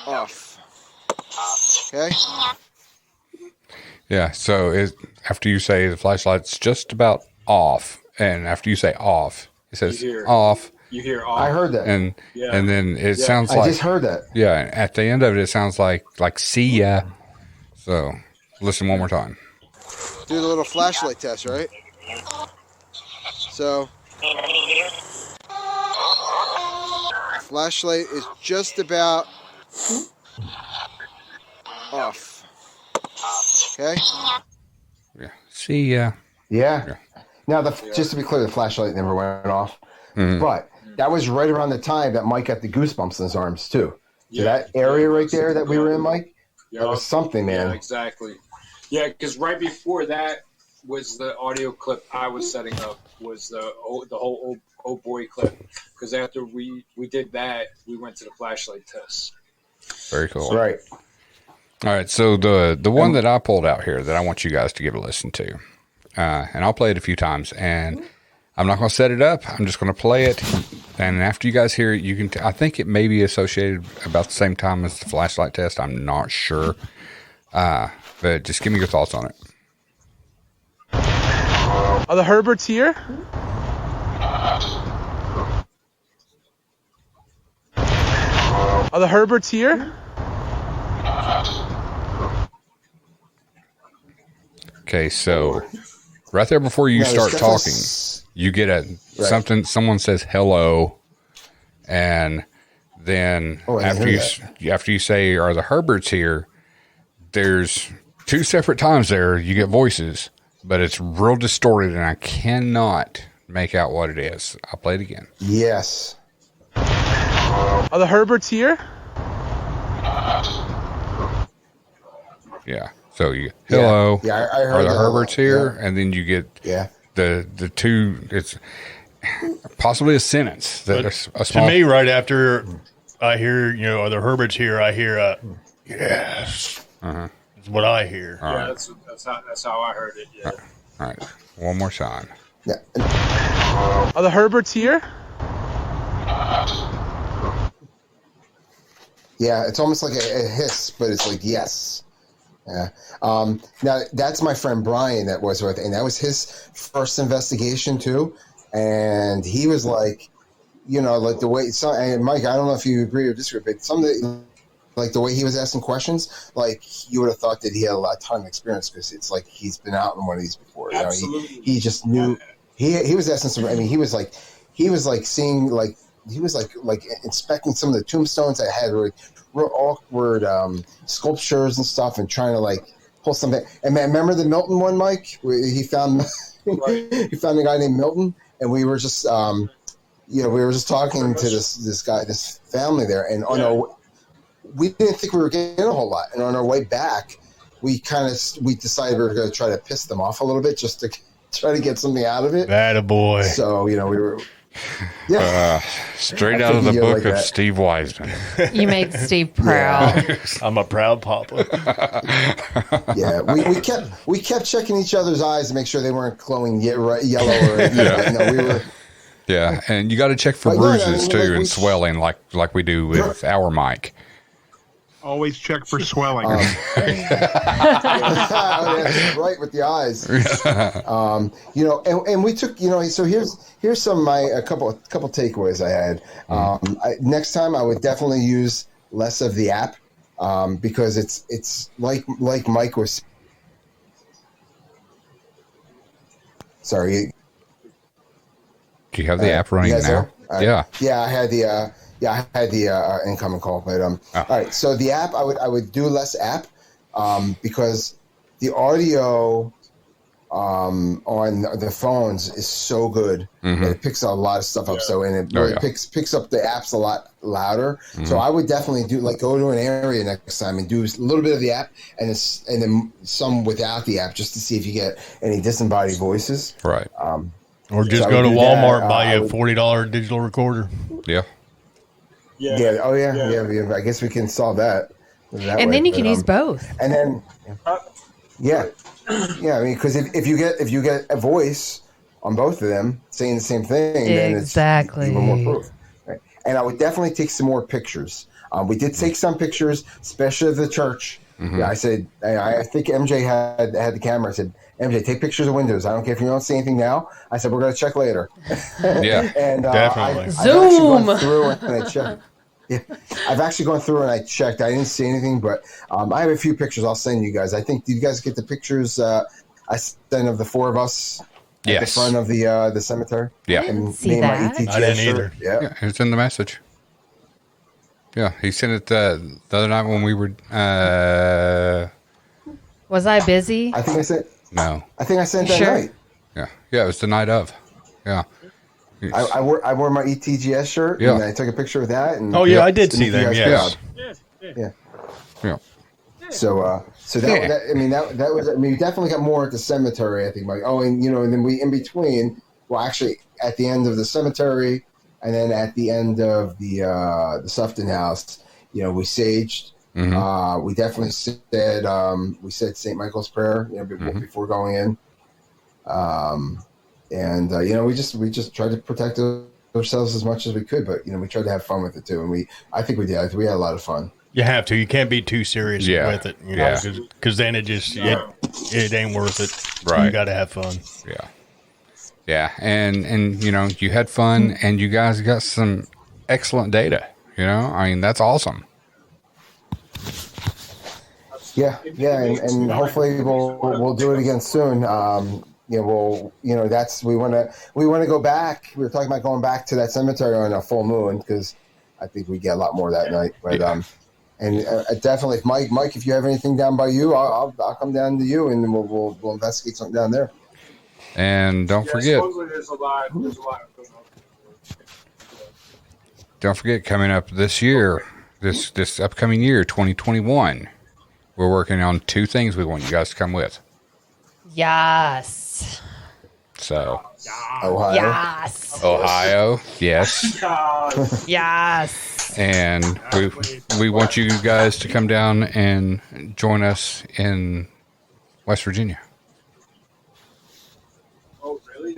off. Okay? Yeah. So after you say the flashlight's just about off, and after you say off, it says off. You hear off. I heard that. And then it sounds like I just heard that. Yeah. At the end of it, it sounds like see ya. So listen one more time. Do the little flashlight test, right? So, flashlight is just about off. Okay? Yeah. See ya. Yeah. Now, just to be clear, the flashlight never went off. But that was right around the time that Mike got the goosebumps in his arms, too. So that area right there that we were in, Mike, that was something, man. Yeah, exactly. Yeah, because right before that was the audio clip I was setting up, was the whole old boy clip. Because after we did that, we went to the flashlight test. Very cool. Right. All right. So the one that I pulled out here that I want you guys to give a listen to, and I'll play it a few times, and I'm not going to set it up. I'm just going to play it. And after you guys hear it, you can, I think it may be associated about the same time as the flashlight test. I'm not sure. But just give me your thoughts on it. Are the Herberts here? Are the Herberts here? Okay, so right there before you start talking, you get something. Someone says hello, and then after you say, "Are the Herberts here?" There's two separate times there you get voices, but it's real distorted, and I cannot make out what it is. I'll play it again. Yes. Are the Herberts here? Yeah. So you hello. Yeah, I heard Are the that. Herberts here? Yeah. And then you get the two. It's possibly a sentence that a small. To me, right after I hear, are the Herberts here? I hear yes. That's what I hear. All right. That's how I heard it. Yeah. All right. One more time. Yeah. Are the Herberts here? Yeah, it's almost like a hiss, but it's like yes. Yeah. Now that's my friend Brian that was with, and that was his first investigation too. And he was like, like the way. And Mike, I don't know if you agree or disagree, but like the way he was asking questions, like you would have thought that he had a ton of experience because it's like he's been out in one of these before. Absolutely. He just knew. He was asking some. I mean, he was like seeing like. He was like inspecting some of the tombstones that had real awkward sculptures and stuff, and trying to like pull something. And man, remember the Milton one, Mike? He found he found a guy named Milton, and we were just we were just talking to this family there, and we didn't think we were getting a whole lot. And on our way back, we decided we were going to try to piss them off a little bit just to try to get something out of it. Attaboy. So, we were... Straight out of the book of Steve Wiseman. You made Steve proud. Yeah. I'm a proud papa. Yeah, we kept checking each other's eyes to make sure they weren't glowing yellow or anything. No, we were... Yeah, and you got to check for bruises, too, and swelling like we do with our mic. Always check for swelling. That's right, with the eyes. And we took, so here's some a couple takeaways I had. Next time I would definitely use less of the app because it's like Mike was. Sorry. Do you have the app running now? Yeah, I had the. I had the incoming call, but all right. So the app, I would do less app because the audio on the phones is so good that it picks a lot of stuff up. So it picks up the apps a lot louder. So I would definitely go to an area next time and do a little bit of the app and then some without the app just to see if you get any disembodied voices. Right. Or just go to Walmart and buy you a $40 digital recorder. Yeah. Yeah. Oh, yeah. I guess we can solve that. And then you can use both. And then, yeah. I mean, because if you get a voice on both of them saying the same thing, then it's even more proof. Right? And I would definitely take some more pictures. We did take some pictures, especially of the church. Yeah, I said, I think MJ had the camera. I said, MJ, take pictures of windows. I don't care if you don't see anything now. I said, we're going to check later. Yeah, and definitely. Zoom. I've actually gone through and I checked. I didn't see anything, but I have a few pictures I'll send you guys. I think, did you guys get the pictures I sent of the four of us at the front of the cemetery? Yeah. And see that. I didn't either. Yeah, it's in the message. Yeah, he sent it the other night when we were... Was I busy? I think I sent... No. I think I sent that night. Yeah, it was the night of. Yeah. I wore my ETGS shirt, and I took a picture of that. And I did see them, yes. Yeah. So that was... I mean, we definitely got more at the cemetery, I think. And then we, in between, well, actually, at the end of the cemetery... And then at the end of the Sufton house, we saged. We definitely said St. Michael's prayer, before going in. We just tried to protect ourselves as much as we could, but we tried to have fun with it too. And I think we did. I think we had a lot of fun. You have to. You can't be too serious with it, because then it ain't worth it. Right. You got to have fun. Yeah. Yeah, and you had fun, and you guys got some excellent data. I mean, that's awesome. Yeah, and hopefully we'll do it again soon. We want to go back. We were talking about going back to that cemetery on a full moon because I think we get a lot more that night. But definitely, if Mike, if you have anything down by you, I'll come down to you, and we'll investigate something down there. And don't forget, coming up this year, this upcoming year, 2021, we're working on 2 things we want you guys to come with. Yes. So, Ohio. Yes. Ohio, yes. Yes. And we want you guys to come down and join us in West Virginia.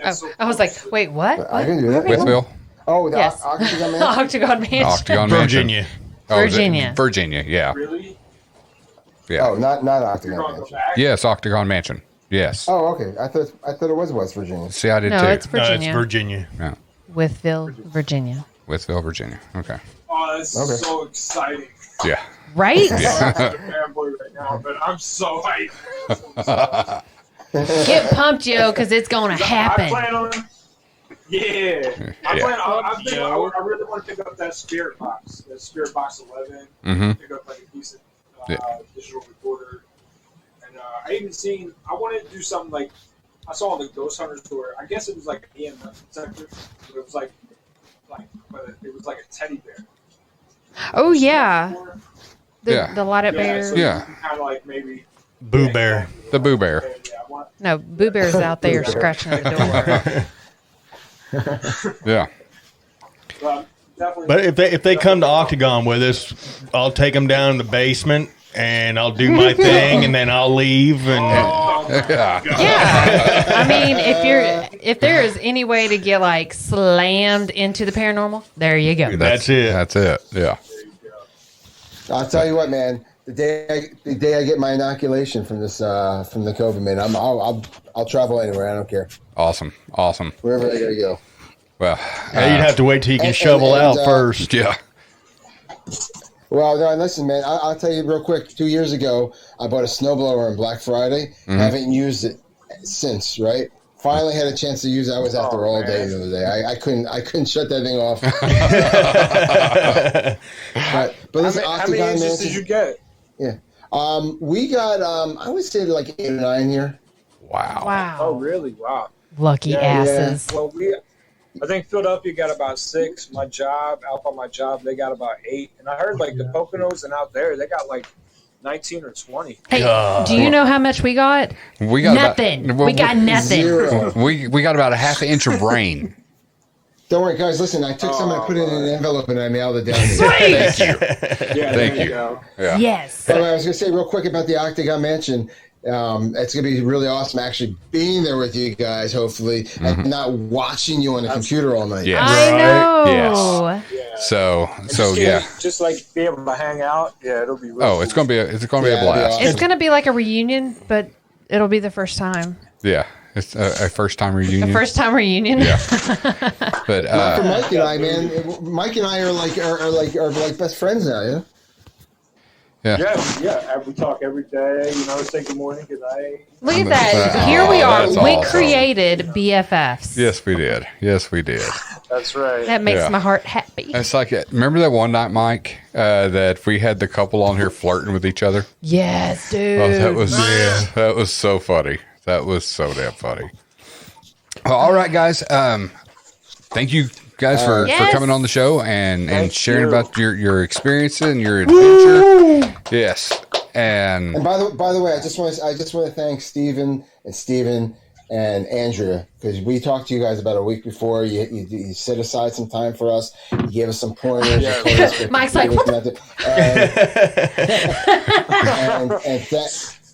I was like, wait, what? I can do that. Whitville. Oh, yes. Octagon Mansion? Octagon Mansion. Octagon Virginia. Virginia. Virginia, yeah. Really? Yeah. Oh, not Octagon Mansion. Yes, Octagon Mansion. Yes. Oh, okay. I thought it was West Virginia. See, I did too. No, it's Virginia. No, it's Virginia. Yeah. Whitville, Virginia. Whitville, Virginia. Okay. Oh, that's so exciting. Yeah. Right? I'm a fanboy right now, but I'm so hyped. Get pumped, Joe, because it's going to happen. I plan on... Yeah. I really want to pick up that Spirit Box. That Spirit Box 11. Pick up like a decent digital recorder. And I even seen. I wanted to do something like I saw the Ghost Hunter store. I guess it was like an EMF detector, but it was like it was like a teddy bear. Oh yeah, the light up bear. So Yeah, kind of like maybe Boo Bear. The Boo Bear. No, Boo Bear's out there scratching at the door. Yeah. But if they come to Octagon with us, I'll take them down in the basement and I'll do my thing and then I'll leave and Yeah, I mean, if there is any way to get like slammed into the paranormal, there you go. That's it. That's it. Yeah. I'll tell you what, man. The day I get my inoculation from this from the COVID, man, I'll travel anywhere. I don't care. Awesome. Wherever I gotta go. Well, you'd have to wait till you can shovel out first. Yeah. Well, no, listen, man. I'll tell you real quick. 2 years ago, I bought a snowblower on Black Friday. Haven't used it since. Right. Finally had a chance to use it. I was out there all day the other day. I couldn't shut that thing off. but listen, how many inches did you get? Yeah. We got I would say like 8 or 9 here. Wow. Oh, really? Wow. Lucky asses. Yeah. Well, I think Philadelphia got about 6. My job, out by my job, they got about 8. And I heard like the Poconos and out there, they got like 19 or 20. Hey, do you know how much we got? We got nothing. We got nothing. Zero. We got about a half an inch of rain. Don't worry, guys. Listen, I took some, I put it in an envelope, and I mailed it down. Thank you. Thank you. Yeah. Yes. By the way, I was going to say real quick about the Octagon Mansion. It's going to be really awesome actually being there with you guys, hopefully, and not watching you on the computer all night. Yes. I know. Yes. Yeah. So yeah. Just like be able to hang out. Yeah, it'll be really Oh, it's gonna be a blast. Awesome. It's going to be like a reunion, but it'll be the first time. Yeah. It's a first time reunion. The first time reunion. Yeah. But Not for Mike and I, man. Mike and I are like best friends now. Yeah. Yeah. We talk every day. Say good morning, good night. Look at that. Here we are. That's We awesome. created BFFs. Yes, we did. That's right. That makes Yeah. my heart happy. It's like remember that one night, Mike, that we had the couple on here flirting with each other. Yes, dude. Oh, that was so funny. That was so damn funny. Well, all right, guys. Thank you guys for coming on the show and sharing about your experiences and your adventure. Yes. And by the way, I just want to thank Steven and Andrea, because we talked to you guys about a week before. You set aside some time for us. You gave us some pointers. Mike's like, what the?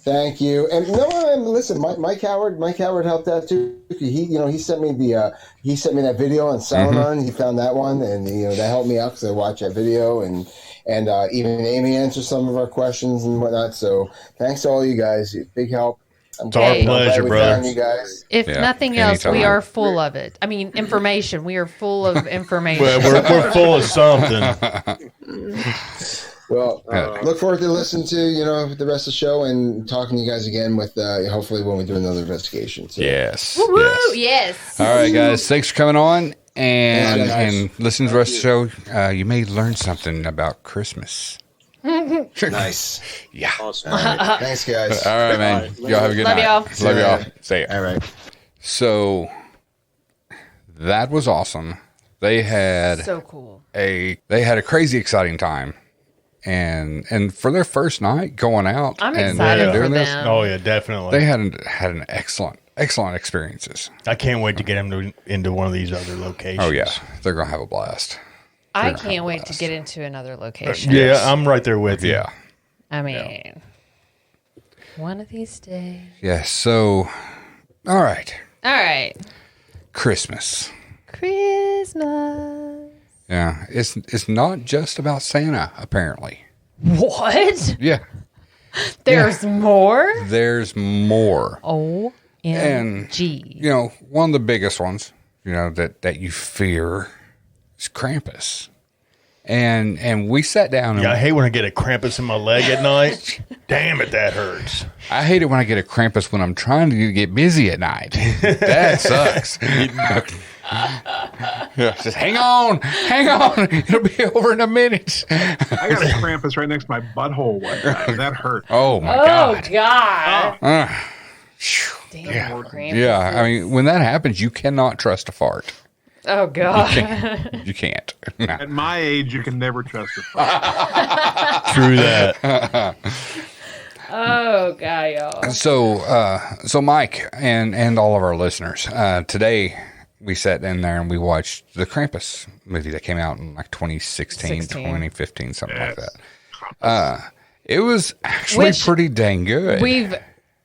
Thank you. And listen, Mike Howard helped out too. He sent me that video on Salaman. He found that one, and that helped me out because I watched that video, and even Amy answered some of our questions and whatnot. So thanks to all you guys, big help. It's our pleasure, brother. You guys. If nothing else, anytime. we are full of it. I mean, information. We are full of information. Well, we're full of something. Well, look forward to listening to the rest of the show and talking to you guys again with hopefully when we do another investigation. So. yes. Woo-woo, yes. All right, guys. Thanks for coming on and listening to the rest of the show. You may learn something about Christmas. Nice. Yeah. Awesome. All right. Thanks, guys. All right, man. Y'all have a good Love night. y'all. Love y'all. See ya. All right. So that was awesome. They had So cool. a crazy exciting time. And for their first night going out I'm and excited for doing this, them. Oh yeah, definitely. they had an excellent experiences. I can't wait to get them into one of these other locations. Oh yeah, they're gonna have a blast. I can't wait to get into another location. Yeah, I'm right there with you. Yeah. I mean, one of these days. Yeah. So, all right, All right. Christmas. Christmas. Yeah, it's not just about Santa, apparently. What? Yeah, There's more? there's more. OMG. One of the biggest ones, that you fear is Krampus. And we sat down and Yeah, I hate when I get a Krampus in my leg at night. Damn it, that hurts. I hate it when I get a Krampus when I'm trying to get busy at night. That sucks. Yeah, just hang on. It'll be over in a minute. I got a Krampus right next to my butthole one time. That hurt. Oh my God. Oh, God. Damn, Yeah. Krampus. Yeah. I mean, when that happens, you cannot trust a fart. Oh, God. You can't. No. At my age, you can never trust a fuck. True that. Oh, God, y'all. So Mike and all of our listeners, today we sat in there and we watched the Krampus movie that came out in like 2016, 2015, something like that. It was actually pretty dang good.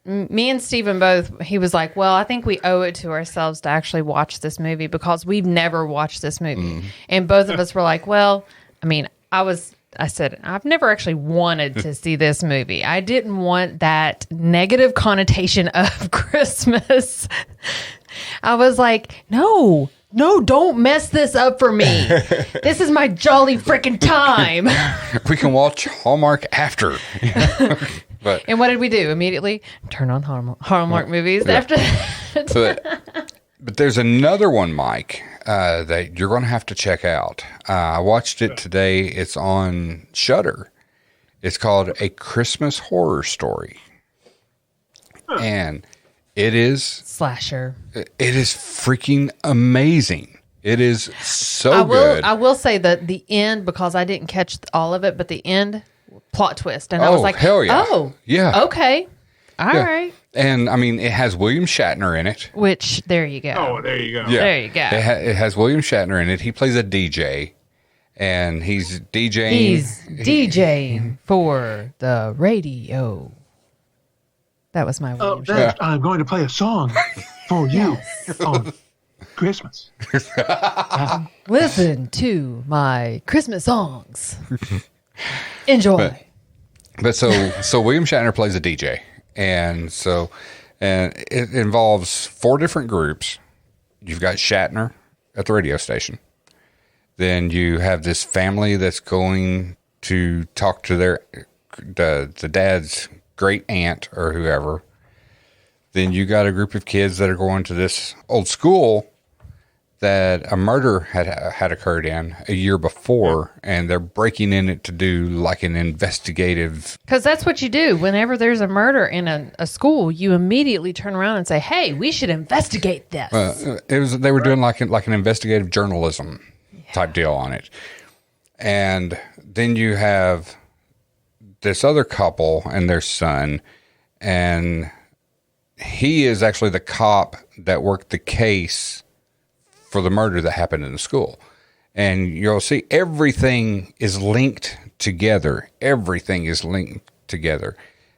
Me and Steven both, he was like, well, I think we owe it to ourselves to actually watch this movie because we've never watched this movie. And both of us were like, well, I mean, I said, I've never actually wanted to see this movie. I didn't want that negative connotation of Christmas. I was like, no, don't mess this up for me. This is my jolly freaking time. We can watch Hallmark after. And what did we do? Immediately turn on Hallmark movies after that. But there's another one, Mike, that you're going to have to check out. I watched it today. It's on Shudder. It's called A Christmas Horror Story. And it is... Slasher. It is freaking amazing. It is so good. I will say that the end, because I didn't catch all of it, but the end... plot twist, and I was like, hell yeah. Oh, yeah, okay, all right. And I mean, it has William Shatner in it. Which there you go. Oh, there you go. Yeah. There you go. It has William Shatner in it. He plays a DJ, and he's DJing. He's DJing for the radio. That was my William Shatner. I'm going to play a song for you on Christmas. Listen to my Christmas songs. Enjoy. But so William Shatner plays a DJ, and it involves 4 different groups. You've got Shatner at the radio station. Then you have this family that's going to talk to the dad's great aunt or whoever. Then you got a group of kids that are going to this old school that a murder had occurred in a year before, and they're breaking in it to do like an investigative. Because that's what you do. Whenever there's a murder in a school, you immediately turn around and say, hey, we should investigate this. They were doing like an investigative journalism type deal on it. And then you have this other couple and their son, and he is actually the cop that worked the case for the murder that happened in the school. And you'll see everything is linked together. Everything is linked together.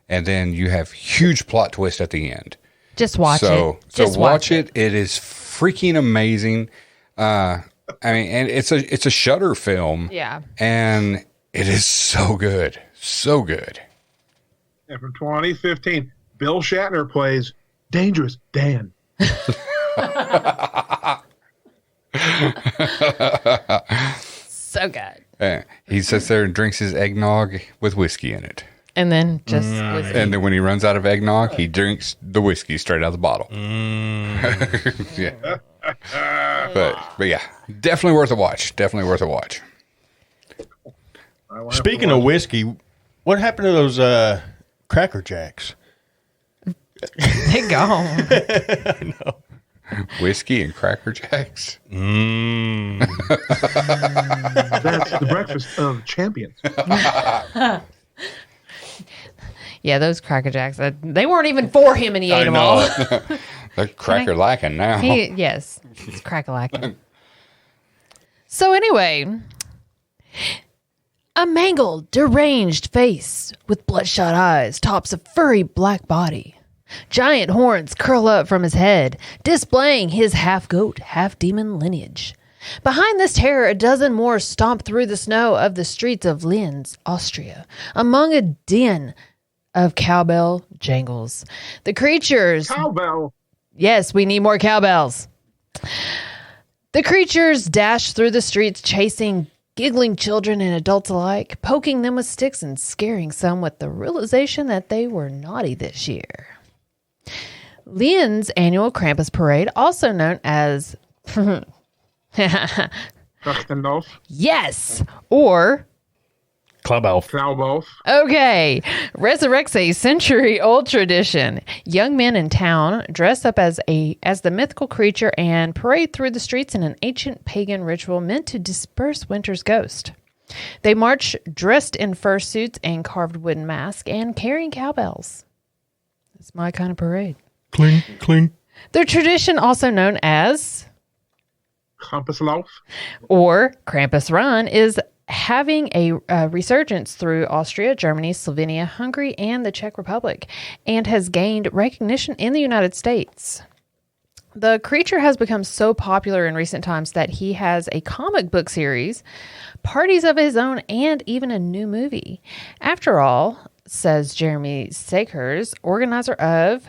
And then you have huge plot twist at the end. Just watch it. So watch it. It is freaking amazing. I mean, and it's a Shudder film. Yeah. And it is so good. So good. And from 2015, Bill Shatner plays Dangerous Dan. So good. He sits there and drinks his eggnog with whiskey in it. And then just whiskey. And then when he runs out of eggnog, he drinks the whiskey straight out of the bottle. Yeah. But yeah, definitely worth a watch. Definitely worth a watch. Speaking of whiskey, what happened to those Cracker Jacks? They gone. I know. Whiskey and Cracker Jacks. That's the breakfast of champions. Yeah, those Cracker Jacks, they weren't even for him, and he ate them all. They're cracker-lacking now. Yes, it's cracker-lacking. So anyway, a mangled, deranged face with bloodshot eyes tops a furry black body. Giant horns curl up from his head, displaying his half-goat, half-demon lineage. Behind this terror, a dozen more stomp through the snow of the streets of Linz, Austria, among a din of cowbell jangles. The creatures... Cowbell! Yes, we need more cowbells. The creatures dash through the streets, chasing giggling children and adults alike, poking them with sticks and scaring some with the realization that they were naughty this year. Linz' annual Krampus parade, also known as Krampus. Yes. Or Club elf. okay, resurrects a century-old tradition. Young men in town dress up as the mythical creature and parade through the streets in an ancient pagan ritual meant to disperse winter's ghost. They march dressed in fursuits and carved wooden masks and carrying cowbells. It's my kind of parade. Cling, cling. The tradition, also known as Krampuslauf or Krampus Run, is having a resurgence through Austria, Germany, Slovenia, Hungary, and the Czech Republic, and has gained recognition in the United States. The creature has become so popular in recent times that he has a comic book series, parties of his own, and even a new movie. After all, says Jeremy Sakers, organizer of...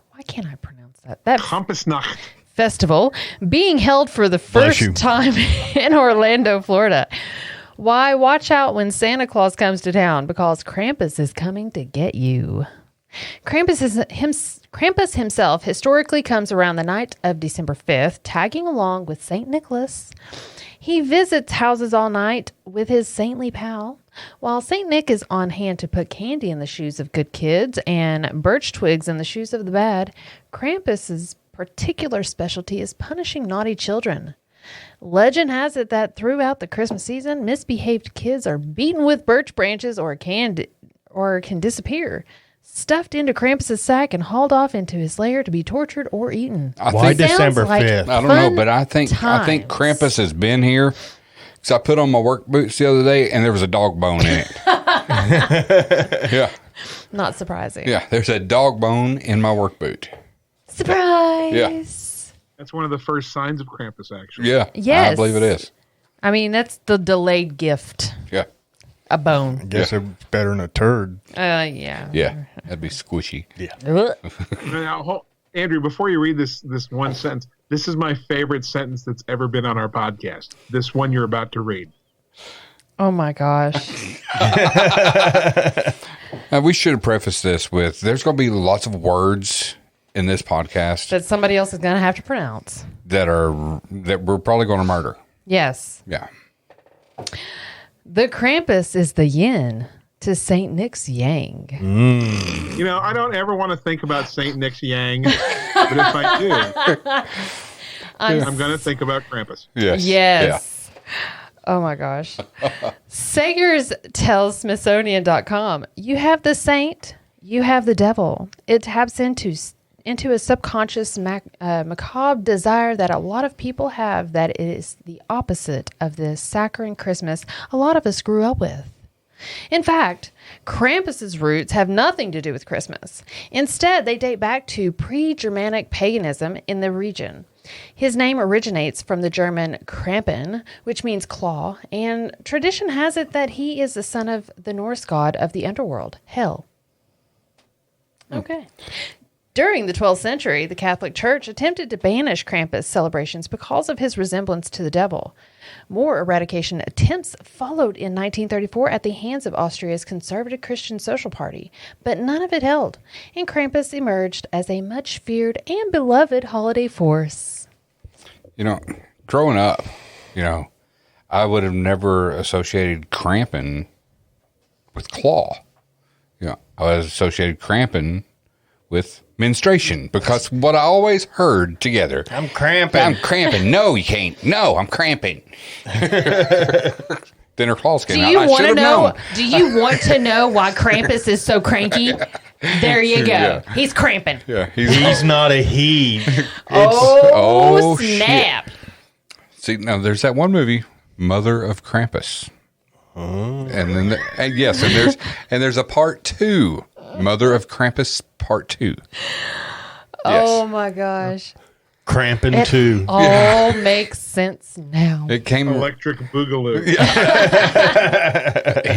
Why can't I pronounce that? Krampusnacht festival being held for the first time in Orlando, Florida. Why, watch out when Santa Claus comes to town, because Krampus is coming to get you. Krampus himself historically comes around the night of December 5th, tagging along with St. Nicholas. He visits houses all night with his saintly pal, while St. Nick is on hand to put candy in the shoes of good kids and birch twigs in the shoes of the bad. Krampus's particular specialty is punishing naughty children. Legend has it that throughout the Christmas season, misbehaved kids are beaten with birch branches or can disappear, stuffed into Krampus's sack and hauled off into his lair to be tortured or eaten. Why December 5th? I don't know, but I think Krampus has been here. Because I put on my work boots the other day and there was a dog bone in it. Yeah. Not surprising. Yeah, there's a dog bone in my work boot. Surprise. Yeah. That's one of the first signs of Krampus, actually. Yeah. Yes. I believe it is. I mean, that's the delayed gift. Yeah. A bone. I guess it's better than a turd. Yeah. Yeah. That'd be squishy. Yeah. Now, Andrew, before you read this one sentence, this is my favorite sentence that's ever been on our podcast. This one you're about to read. Oh, my gosh. We should have prefaced this with, there's going to be lots of words in this podcast That somebody else is going to have to pronounce. that we're probably going to murder. Yes. Yeah. The Krampus is the yin to St. Nick's yang. You know, I don't ever want to think about St. Nick's Yang, but if I do, I'm going to think about Krampus. Yes. Yes. Yeah. Oh, my gosh. Sagers tells Smithsonian.com, you have the saint, you have the devil. It taps into a subconscious macabre desire that a lot of people have that is the opposite of the saccharine Christmas a lot of us grew up with. In fact, Krampus's roots have nothing to do with Christmas. Instead, they date back to pre-Germanic paganism in the region. His name originates from the German Krampen, which means claw, and tradition has it that he is the son of the Norse god of the underworld, Hel. Okay. During the 12th century, the Catholic Church attempted to banish Krampus celebrations because of his resemblance to the devil. More eradication attempts followed in 1934 at the hands of Austria's conservative Christian Social Party, but none of it held, and Krampus emerged as a much feared and beloved holiday force. You know, growing up, I would have never associated Krampen with claw. I was associated Krampen with menstruation, because what I always heard together. I'm cramping. I'm cramping. No, you can't. No, I'm cramping. Then her claws came out. I should have known. Do you want to know why Krampus is so cranky? There you go. Yeah. He's cramping. Yeah, he's not a he. Oh, snap. Shit. See, now there's that one movie, Mother of Krampus. Oh. And then there's a part 2, Mother of Krampus Part 2. Oh my gosh. Cramping 2. All makes sense now. It came Electric Boogaloo.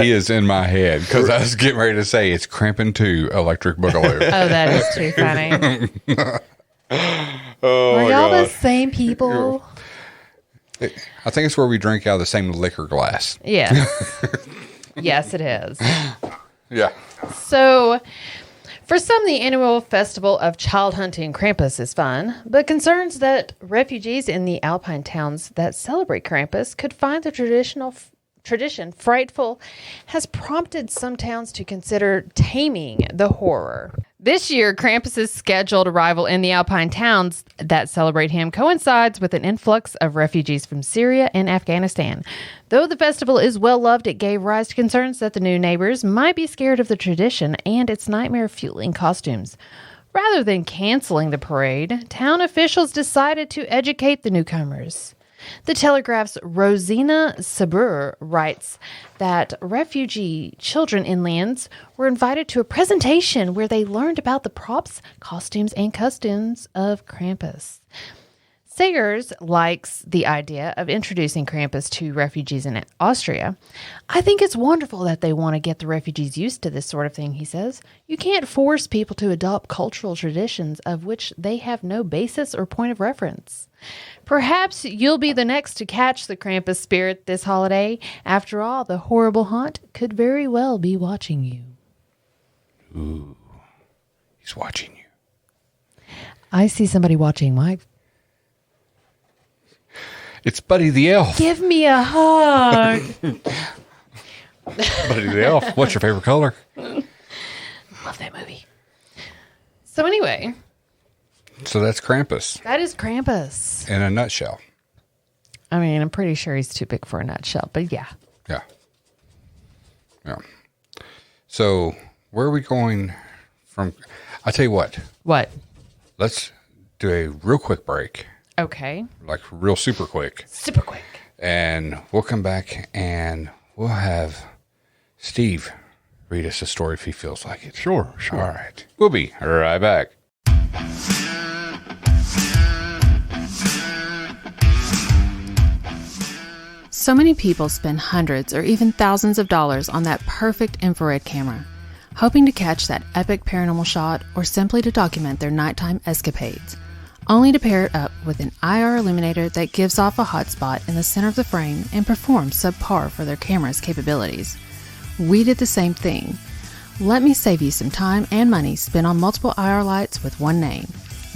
He is in my head because I was getting ready to say it's Cramping 2 Electric Boogaloo. Oh, that is too funny. Oh, are y'all the same people? I think it's where we drink out of the same liquor glass. Yes. Yes, it is. Yeah. So, For some, the annual festival of child hunting Krampus is fun, but concerns that refugees in the alpine towns that celebrate Krampus could find the tradition frightful has prompted some towns to consider taming the horror. This year, Krampus's scheduled arrival in the alpine towns that celebrate him coincides with an influx of refugees from Syria and Afghanistan. Though the festival is well loved, it gave rise to concerns that the new neighbors might be scared of the tradition and its nightmare-fueling costumes. Rather than canceling the parade, town officials decided to educate the newcomers. The Telegraph's Rosina Sabur writes that refugee children in lands were invited to a presentation where they learned about the props, costumes, and customs of Krampus. Sayers likes the idea of introducing Krampus to refugees in Austria. I think it's wonderful that they want to get the refugees used to this sort of thing, he says. You can't force people to adopt cultural traditions of which they have no basis or point of reference. Perhaps you'll be the next to catch the Krampus spirit this holiday. After all, the horrible haunt could very well be watching you. Ooh, he's watching you. I see somebody watching Mike. It's Buddy the Elf. Give me a hug. Buddy the Elf. What's your favorite color? Love that movie. So anyway. So that's Krampus. That is Krampus. In a nutshell. I mean, I'm pretty sure he's too big for a nutshell, but yeah. Yeah. Yeah. So where are we going from? I'll tell you what. What? Let's do a real quick break. Okay. Like real super quick. Super quick. And we'll come back and we'll have Steve read us a story if he feels like it. Sure. All right. We'll be right back. So many people spend hundreds or even thousands of dollars on that perfect infrared camera, hoping to catch that epic paranormal shot or simply to document their nighttime escapades, only to pair it up with an IR illuminator that gives off a hot spot in the center of the frame and performs subpar for their camera's capabilities. We did the same thing. Let me save you some time and money spent on multiple IR lights with one name,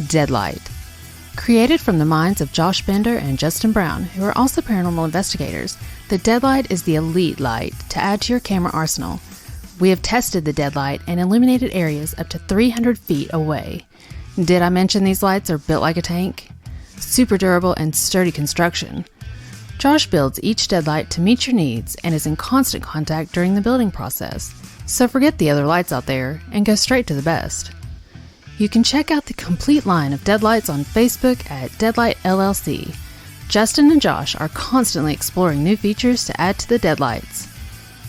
Deadlight. Created from the minds of Josh Bender and Justin Brown, who are also paranormal investigators, the Deadlight is the elite light to add to your camera arsenal. We have tested the Deadlight and illuminated areas up to 300 feet away. Did I mention these lights are built like a tank? Super durable and sturdy construction. Josh builds each Deadlight to meet your needs and is in constant contact during the building process. So forget the other lights out there and go straight to the best. You can check out the complete line of Deadlights on Facebook at Deadlight LLC. Justin and Josh are constantly exploring new features to add to the Deadlights.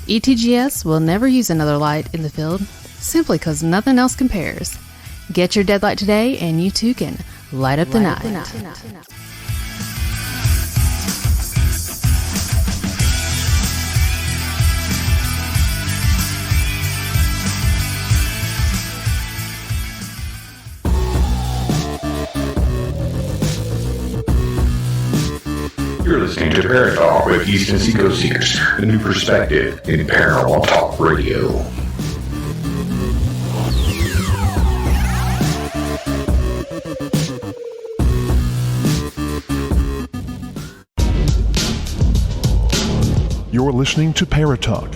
ETGS will never use another light in the field, simply because nothing else compares. Get your Deadlight today and you too can light up the night. You're listening to Paranormal Talk with East Tennessee Ghost Seekers, a new perspective in paranormal talk radio. You're listening to Paratalk.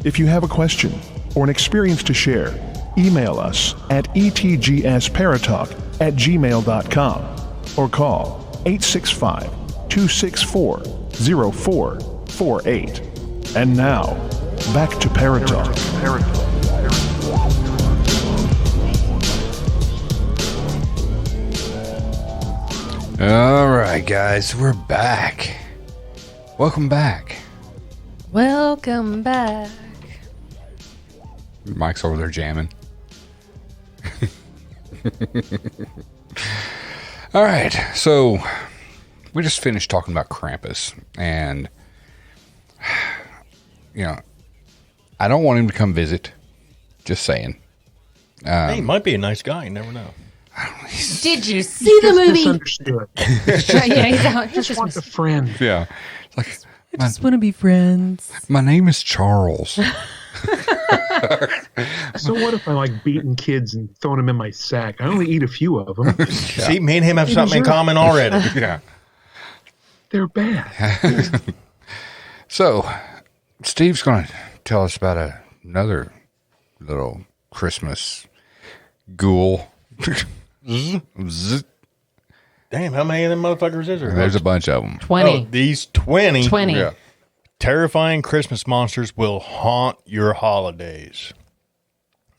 If you have a question or an experience to share, email us at etgsparatalk@gmail.com or call 865-264-0448. And now, back to Paratalk. All right, guys, we're back. Welcome back. Welcome back. Mike's over there jamming. All right, so we just finished talking about Krampus, and you know, I don't want him to come visit. Just saying. Hey, he might be a nice guy. You never know. Did you see the movie? Misunderstood. Yeah, I just want a friend. Yeah, like I just want to be friends. my name is Charles. So what if I like beating kids and throwing them in my sack? I only eat a few of them. See, me and him have something in common already. Yeah. They're bad. So, Steve's going to tell us about another little Christmas ghoul. Damn, how many of them motherfuckers is there? There's a bunch of them. 20. Oh, these 20. 20. Yeah. Terrifying Christmas monsters will haunt your holidays.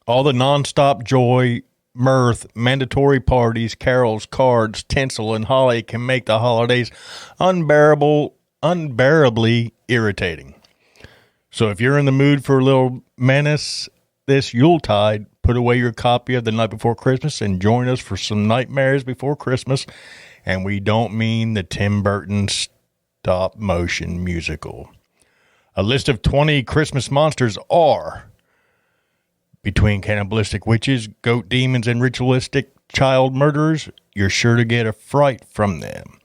All the nonstop joy, mirth, mandatory parties, carols, cards, tinsel, and holly can make the holidays unbearably irritating. So if you're in the mood for a little menace this Yuletide, put away your copy of The Night Before Christmas and join us for some nightmares before Christmas. And we don't mean the Tim Burton stop motion musical. A list of 20 Christmas monsters are: between cannibalistic witches, goat demons, and ritualistic child murderers, you're sure to get a fright from them.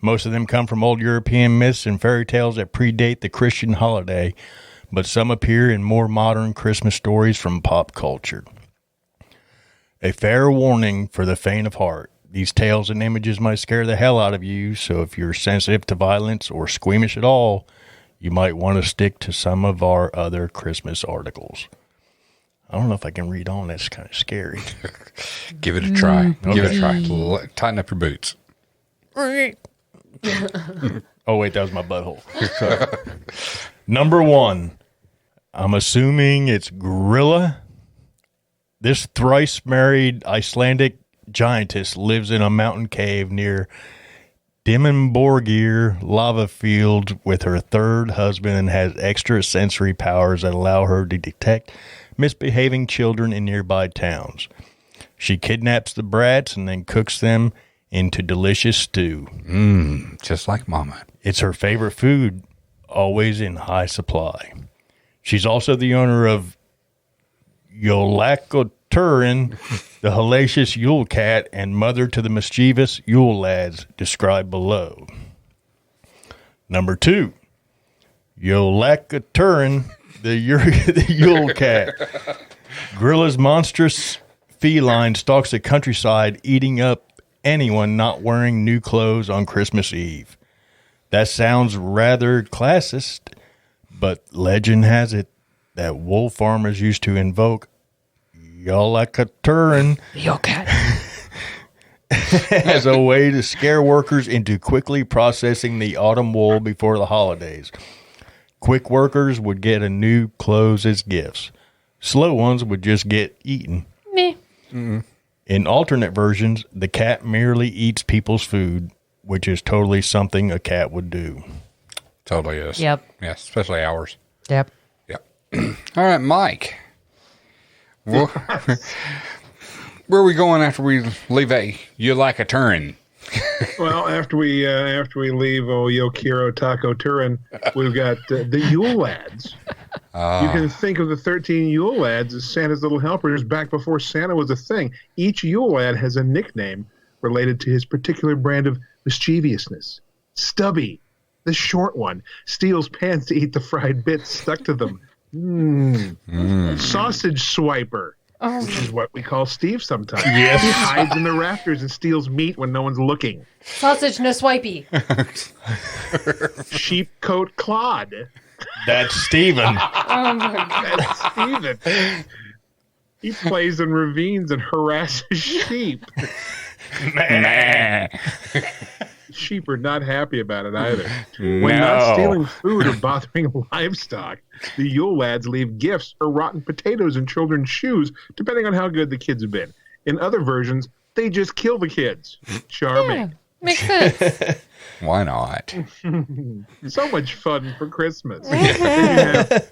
Most of them come from old European myths and fairy tales that predate the Christian holiday, but some appear in more modern Christmas stories from pop culture. A fair warning for the faint of heart. These tales and images might scare the hell out of you, so if you're sensitive to violence or squeamish at all, you might want to stick to some of our other Christmas articles. I don't know if I can read on. That's kind of scary. Give it a try. Give it a try. Tighten up your boots. Oh, wait, that was my butthole. Number 1. I'm assuming it's Gorilla. This thrice married Icelandic giantess lives in a mountain cave near Dimmenborgir lava field with her third husband and has extra sensory powers that allow her to detect misbehaving children in nearby towns. She kidnaps the brats and then cooks them into delicious stew. Just like Mama. It's her favorite food, always in high supply. She's also the owner of Jólakötturinn, the hellacious Yule cat, and mother to the mischievous Yule lads described below. Number 2, Jólakötturinn, the Yule cat. Gorilla's monstrous feline stalks the countryside, eating up anyone not wearing new clothes on Christmas Eve. That sounds rather classist, but legend has it that wool farmers used to invoke Jólakötturinn as a way to scare workers into quickly processing the autumn wool before the holidays. Quick workers would get a new clothes as gifts. Slow ones would just get eaten. Meh. In alternate versions, the cat merely eats people's food, which is totally something a cat would do. Totally is. Yep. Yeah, especially ours. Yep. Yep. All right, Mike. Where are we going after we leave Jólakötturinn? Well, after we leave Yokiro Taco Turin, we've got the Yule Lads. You can think of the 13 Yule Lads as Santa's little helpers back before Santa was a thing. Each Yule Lad has a nickname related to his particular brand of mischievousness. Stubby, the short one, steals pans to eat the fried bits stuck to them. Sausage Swiper, which is what we call Steve sometimes. Yes. He hides in the rafters and steals meat when no one's looking. Sausage no swipey. Sheepcoat Claude. That's Steven. Oh my God. That's Steven. He plays in ravines and harasses sheep. Sheep are not happy about it either. When not stealing food or bothering livestock, the Yule Lads leave gifts or rotten potatoes in children's shoes, depending on how good the kids have been. In other versions, they just kill the kids. Charming. Yeah, makes sense. Why not? So much fun for Christmas. Hey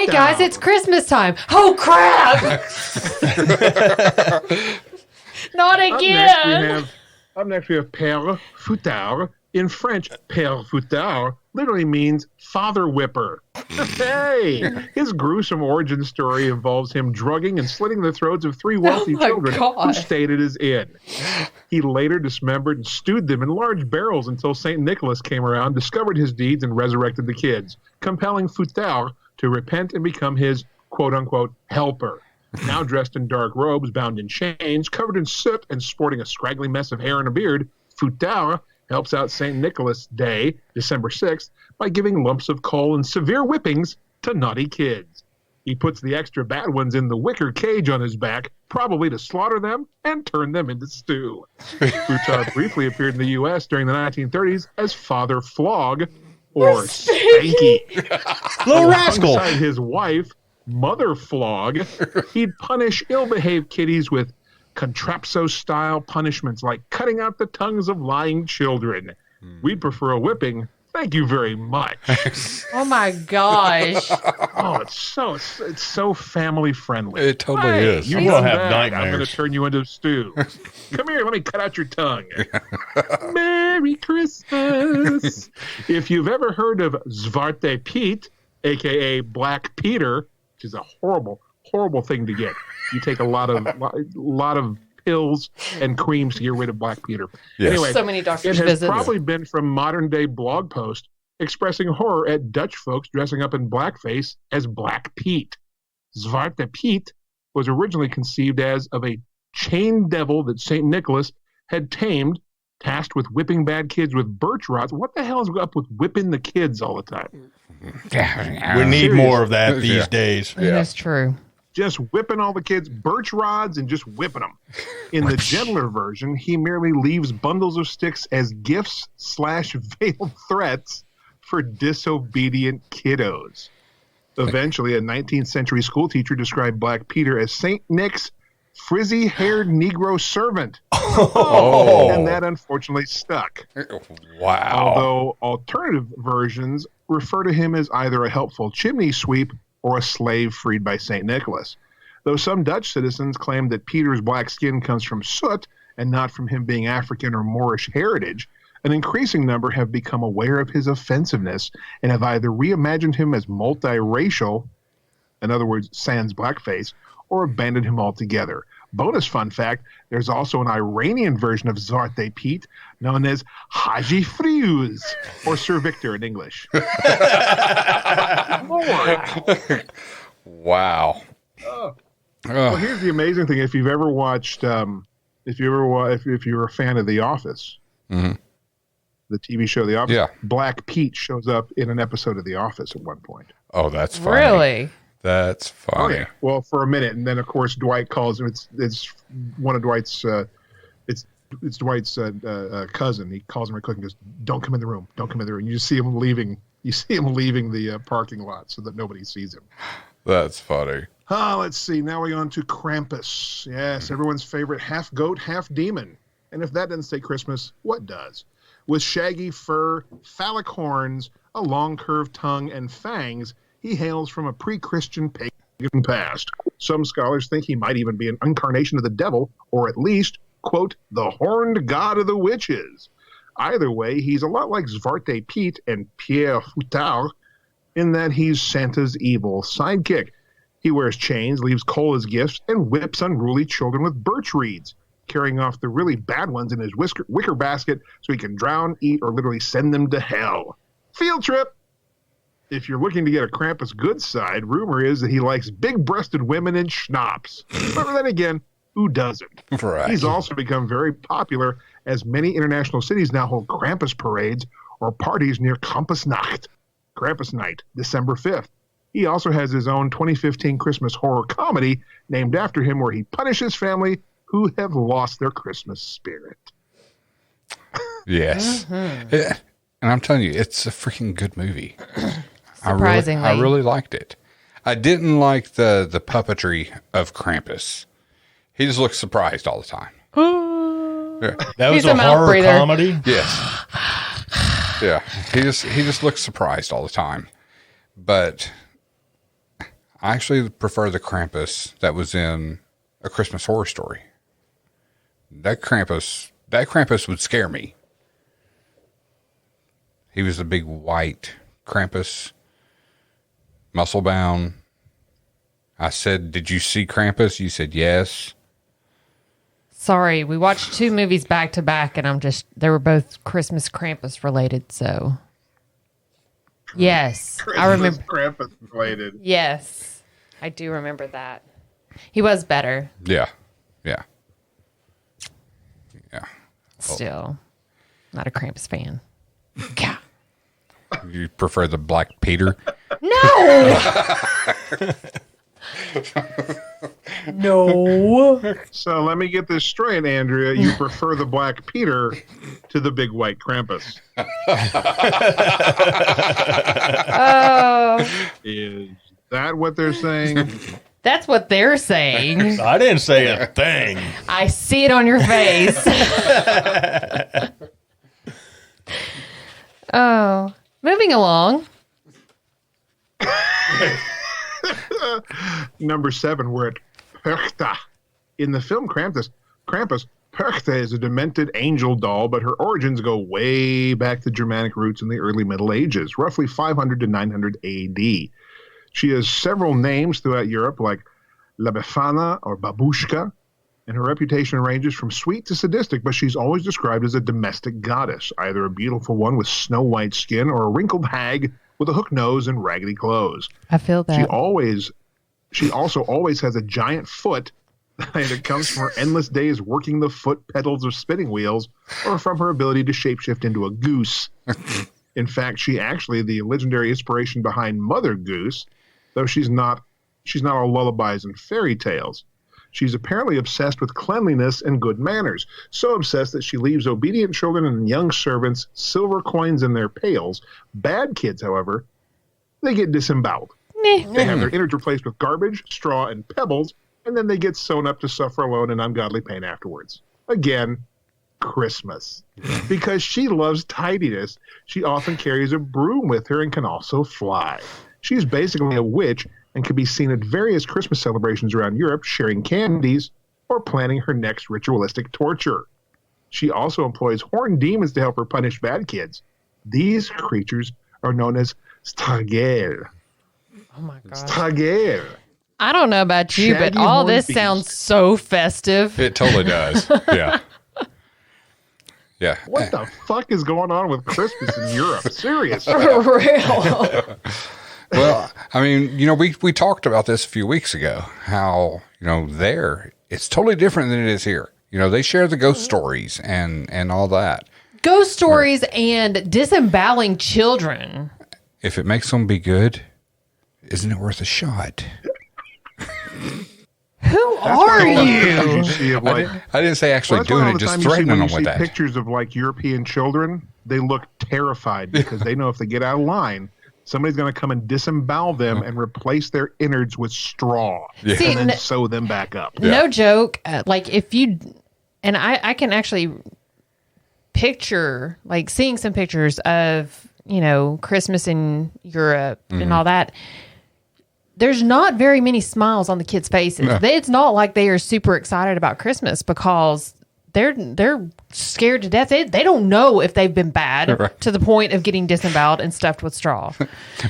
guys, it's Christmas time. Oh crap! Not again. Up next we have Père Fouettard. In French, Père Fouettard literally means father whipper. Hey! His gruesome origin story involves him drugging and slitting the throats of 3 wealthy children who stayed at his inn. He later dismembered and stewed them in large barrels until St. Nicholas came around, discovered his deeds, and resurrected the kids, compelling Fouettard to repent and become his quote-unquote helper. Now dressed in dark robes, bound in chains, covered in soot, and sporting a scraggly mess of hair and a beard, Futau helps out St. Nicholas Day, December 6th, by giving lumps of coal and severe whippings to naughty kids. He puts the extra bad ones in the wicker cage on his back, probably to slaughter them and turn them into stew. Futau briefly appeared in the U.S. during the 1930s as Father Flog, or Spanky. Little rascal. Alongside his wife, Mother Flog, he'd punish ill-behaved kiddies with contrapso-style punishments like cutting out the tongues of lying children. We'd prefer a whipping. Thank you very much. Oh my gosh! Oh, it's so family friendly. It totally is. You will have nightmares. I'm going to turn you into stew. Come here, let me cut out your tongue. Merry Christmas. If you've ever heard of Zwarte Piet, aka Black Peter, which is a horrible thing to get. You take a lot of pills and creams to get rid of Black Peter. Yes. Anyway, So many doctor's it has visits. probably been from modern day blog posts expressing horror at Dutch folks dressing up in blackface as Black Pete. Zwarte Piet was originally conceived as of a chained devil that St. Nicholas had tamed, tasked with whipping bad kids with birch rods. What the hell is up with whipping the kids all the time? We need more of that these days. That's true. Just whipping all the kids, birch rods, and just whipping them. In the gentler version, he merely leaves bundles of sticks as gifts/veiled threats for disobedient kiddos. Eventually, a 19th century school teacher described Black Peter as St. Nick's frizzy-haired Negro servant. And that unfortunately stuck. Wow. Although alternative versions refer to him as either a helpful chimney sweep or a slave freed by St. Nicholas. Though some Dutch citizens claim that Peter's black skin comes from soot and not from him being African or Moorish heritage, an increasing number have become aware of his offensiveness and have either reimagined him as multiracial, in other words, sans blackface, or abandoned him altogether. Bonus fun fact, there's also an Iranian version of Zwarte Piet known as Haji Friuz, or Sir Victor in English. Lord. Wow. Well, here's the amazing thing. If you've ever watched, if you're a fan of The Office, the TV show The Office, Black Pete shows up in an episode of The Office at one point. Oh, that's funny. Really? That's funny. Oh, yeah. Well, for a minute, and then of course Dwight calls him. It's one of Dwight's. It's Dwight's cousin. He calls him real quick and goes, "Don't come in the room. Don't come in the room." You just see him leaving. You see him leaving the parking lot so that nobody sees him. That's funny. Let's see. Now we're on to Krampus. Yes, everyone's favorite half goat, half demon. And if that doesn't say Christmas, what does? With shaggy fur, phallic horns, a long curved tongue, and fangs, he hails from a pre-Christian pagan past. Some scholars think he might even be an incarnation of the devil, or at least, quote, the horned god of the witches. Either way, he's a lot like Zwarte Piet and Pierre Futau in that he's Santa's evil sidekick. He wears chains, leaves coal as gifts, and whips unruly children with birch reeds, carrying off the really bad ones in his wicker basket so he can drown, eat, or literally send them to hell. Field trip! If you're looking to get a Krampus good side, rumor is that he likes big-breasted women and schnapps. But then again, who doesn't? Right. He's also become very popular as many international cities now hold Krampus parades or parties near Krampusnacht, Krampus Night, December 5th. He also has his own 2015 Christmas horror comedy named after him where he punishes family who have lost their Christmas spirit. Yes. And I'm telling you, it's a freaking good movie. Surprisingly. I really liked it. I didn't like the puppetry of Krampus. He just looks surprised all the time. Yeah. That was He's a a mouth horror breather. comedy? Yes. Yeah. He just looks surprised all the time. But I actually prefer the Krampus that was in A Christmas Horror Story. That Krampus would scare me. He was a big white Krampus, muscle bound. I said, "Did you see Krampus?" You said, "Yes." Sorry, we watched two movies back to back, and they were both Christmas Krampus related, so. Yes, I remember. Krampus related. Yes. I do remember that. He was better. Yeah. Still, not a Krampus fan. Yeah. You prefer the Black Peter? No! No. So let me get this straight, Andrea. You prefer the Black Peter to the big white Krampus. Oh. Is that what they're saying? That's what they're saying. I didn't say a thing. I see it on your face. Oh. Moving along. Number 7, we're at Perchta. In the film Krampus, Perchta is a demented angel doll, but her origins go way back to Germanic roots in the early Middle Ages, roughly 500 to 900 AD. She has several names throughout Europe, like La Befana or Babushka, and her reputation ranges from sweet to sadistic, but she's always described as a domestic goddess, either a beautiful one with snow-white skin or a wrinkled hag with a hooked nose and raggedy clothes. I feel that. She also always has a giant foot that comes from her endless days working the foot pedals of spinning wheels or from her ability to shapeshift into a goose. In fact, she actually the legendary inspiration behind Mother Goose, though she's not all lullabies and fairy tales. She's apparently obsessed with cleanliness and good manners, so obsessed that she leaves obedient children and young servants silver coins in their pails. Bad kids, however, they get disemboweled. They have their innards replaced with garbage, straw, and pebbles, and then they get sewn up to suffer alone in ungodly pain afterwards. Again, Christmas. Because she loves tidiness, she often carries a broom with her and can also fly. She's basically a witch and can be seen at various Christmas celebrations around Europe, sharing candies or planning her next ritualistic torture. She also employs horned demons to help her punish bad kids. These creatures are known as Stragel. Oh my God. Stragel. I don't know about you, Shaggy but all horned this beast. sounds so festive. It totally does. Yeah. Yeah. What the fuck is going on with Christmas in Europe? Seriously. For real. Well, I mean, we talked about this a few weeks ago, how, there, it's totally different than it is here. They share the ghost stories and all that. Ghost stories and disemboweling children. If it makes them be good, isn't it worth a shot? Who are you? I didn't say actually doing it, just threatening them with that. Pictures of European children, they look terrified because they know if they get out of line, somebody's going to come and disembowel them and replace their innards with straw and then sew them back up. No joke. If you, and I can actually picture, seeing some pictures of, Christmas in Europe and all that. There's not very many smiles on the kids' faces. No. It's not like they are super excited about Christmas because they're scared to death. They don't know if they've been bad to the point of getting disemboweled and stuffed with straw.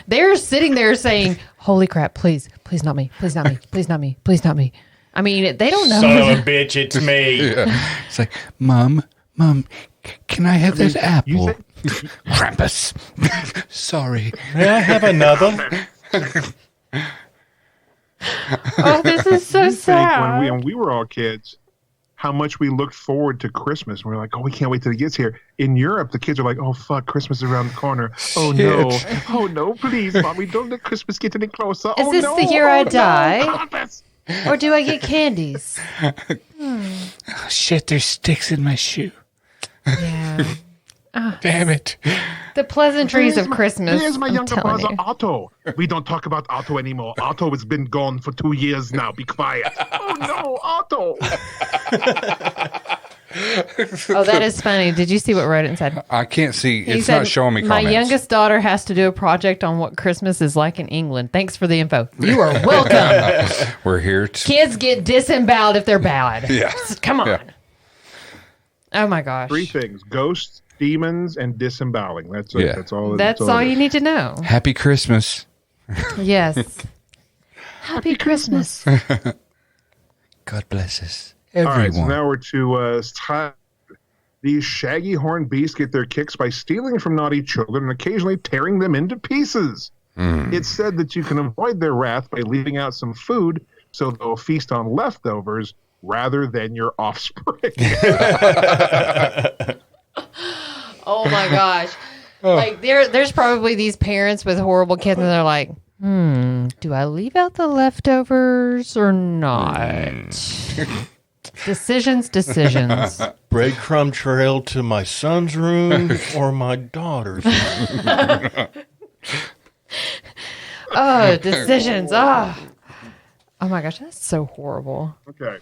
They're sitting there saying, "Holy crap! Please not me! Please not me! Please not me! Please not me!" I mean, they don't know. Son of a bitch! It's me. Yeah. It's like, Mom, can I have this apple? Krampus. Sorry. May I have another? Oh, this is so sad. When we were all kids, how much we looked forward to Christmas. And we're like, oh, we can't wait till it gets here. In Europe, the kids are like, oh, fuck, Christmas is around the corner. Oh, no. Oh, no, please, Mommy, don't let Christmas get any closer. Is this the year I die? Or do I get candies? Oh, shit, there's sticks in my shoe. Yeah. Damn it. The pleasantries of Christmas. Here's my younger brother, Otto. We don't talk about Otto anymore. Otto has been gone for 2 years now. Be quiet. Oh, no, Otto. Oh, that is funny. Did you see what Rodent said? I can't see. It's not showing me comments. My youngest daughter has to do a project on what Christmas is like in England. Thanks for the info. You are welcome. We're here. Kids get disemboweled if they're bad. Yeah. Come on. Yeah. Oh, my gosh. 3 things. Ghosts, demons, and disemboweling. That's it. Yeah. That's all you need to know. Happy Christmas. Yes. Happy Christmas. God bless us. Everyone. All right, so now we're to these shaggy horned beasts get their kicks by stealing from naughty children and occasionally tearing them into pieces. It's said that you can avoid their wrath by leaving out some food so they'll feast on leftovers rather than your offspring. Oh my gosh. Like there's probably these parents with horrible kids and they're like, do I leave out the leftovers or not? Decisions. Breadcrumb trail to my son's room or my daughter's room. Oh, decisions. Oh my gosh, that's so horrible. Okay.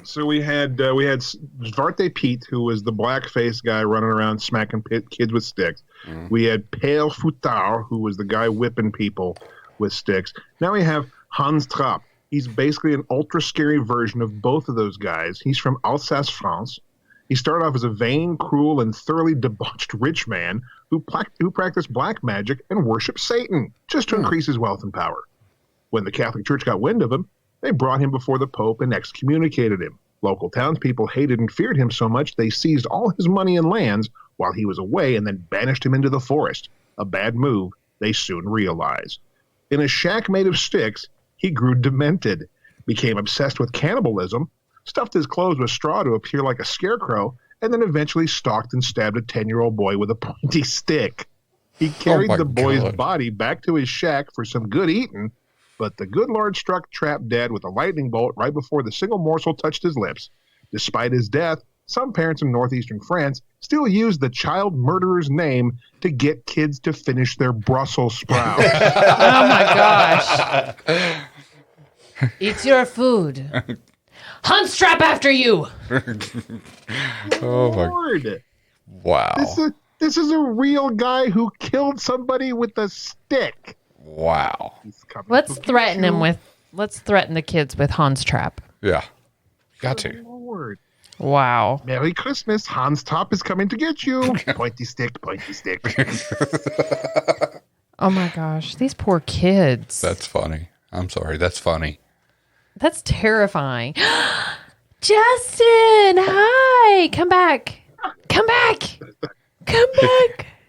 So we had Zwarte Piet, who was the black-faced guy running around smacking kids with sticks. We had Pale Foutard, who was the guy whipping people with sticks. Now we have Hans Trapp. He's basically an ultra-scary version of both of those guys. He's from Alsace, France. He started off as a vain, cruel, and thoroughly debauched rich man who practiced black magic and worshiped Satan just to increase his wealth and power. When the Catholic Church got wind of him, they brought him before the Pope and excommunicated him. Local townspeople hated and feared him so much they seized all his money and lands while he was away and then banished him into the forest. A bad move, they soon realized. In a shack made of sticks, he grew demented, became obsessed with cannibalism, stuffed his clothes with straw to appear like a scarecrow, and then eventually stalked and stabbed a 10-year-old boy with a pointy stick. He carried the boy's body back to his shack for some good eating, but the good Lord struck Trapp dead with a lightning bolt right before the single morsel touched his lips. Despite his death, some parents in northeastern France still use the child murderer's name to get kids to finish their Brussels sprouts. Oh my gosh. It's your food. Hans Trapp after you. Oh my Lord. Wow. This is a real guy who killed somebody with a stick. Wow. Let's threaten the kids with Hans Trapp. Yeah. Got to. Lord. Wow. Merry Christmas. Hans Trapp is coming to get you. Pointy stick, pointy stick. Oh my gosh. These poor kids. That's funny. I'm sorry. That's funny. That's terrifying. Justin, hi. Come back.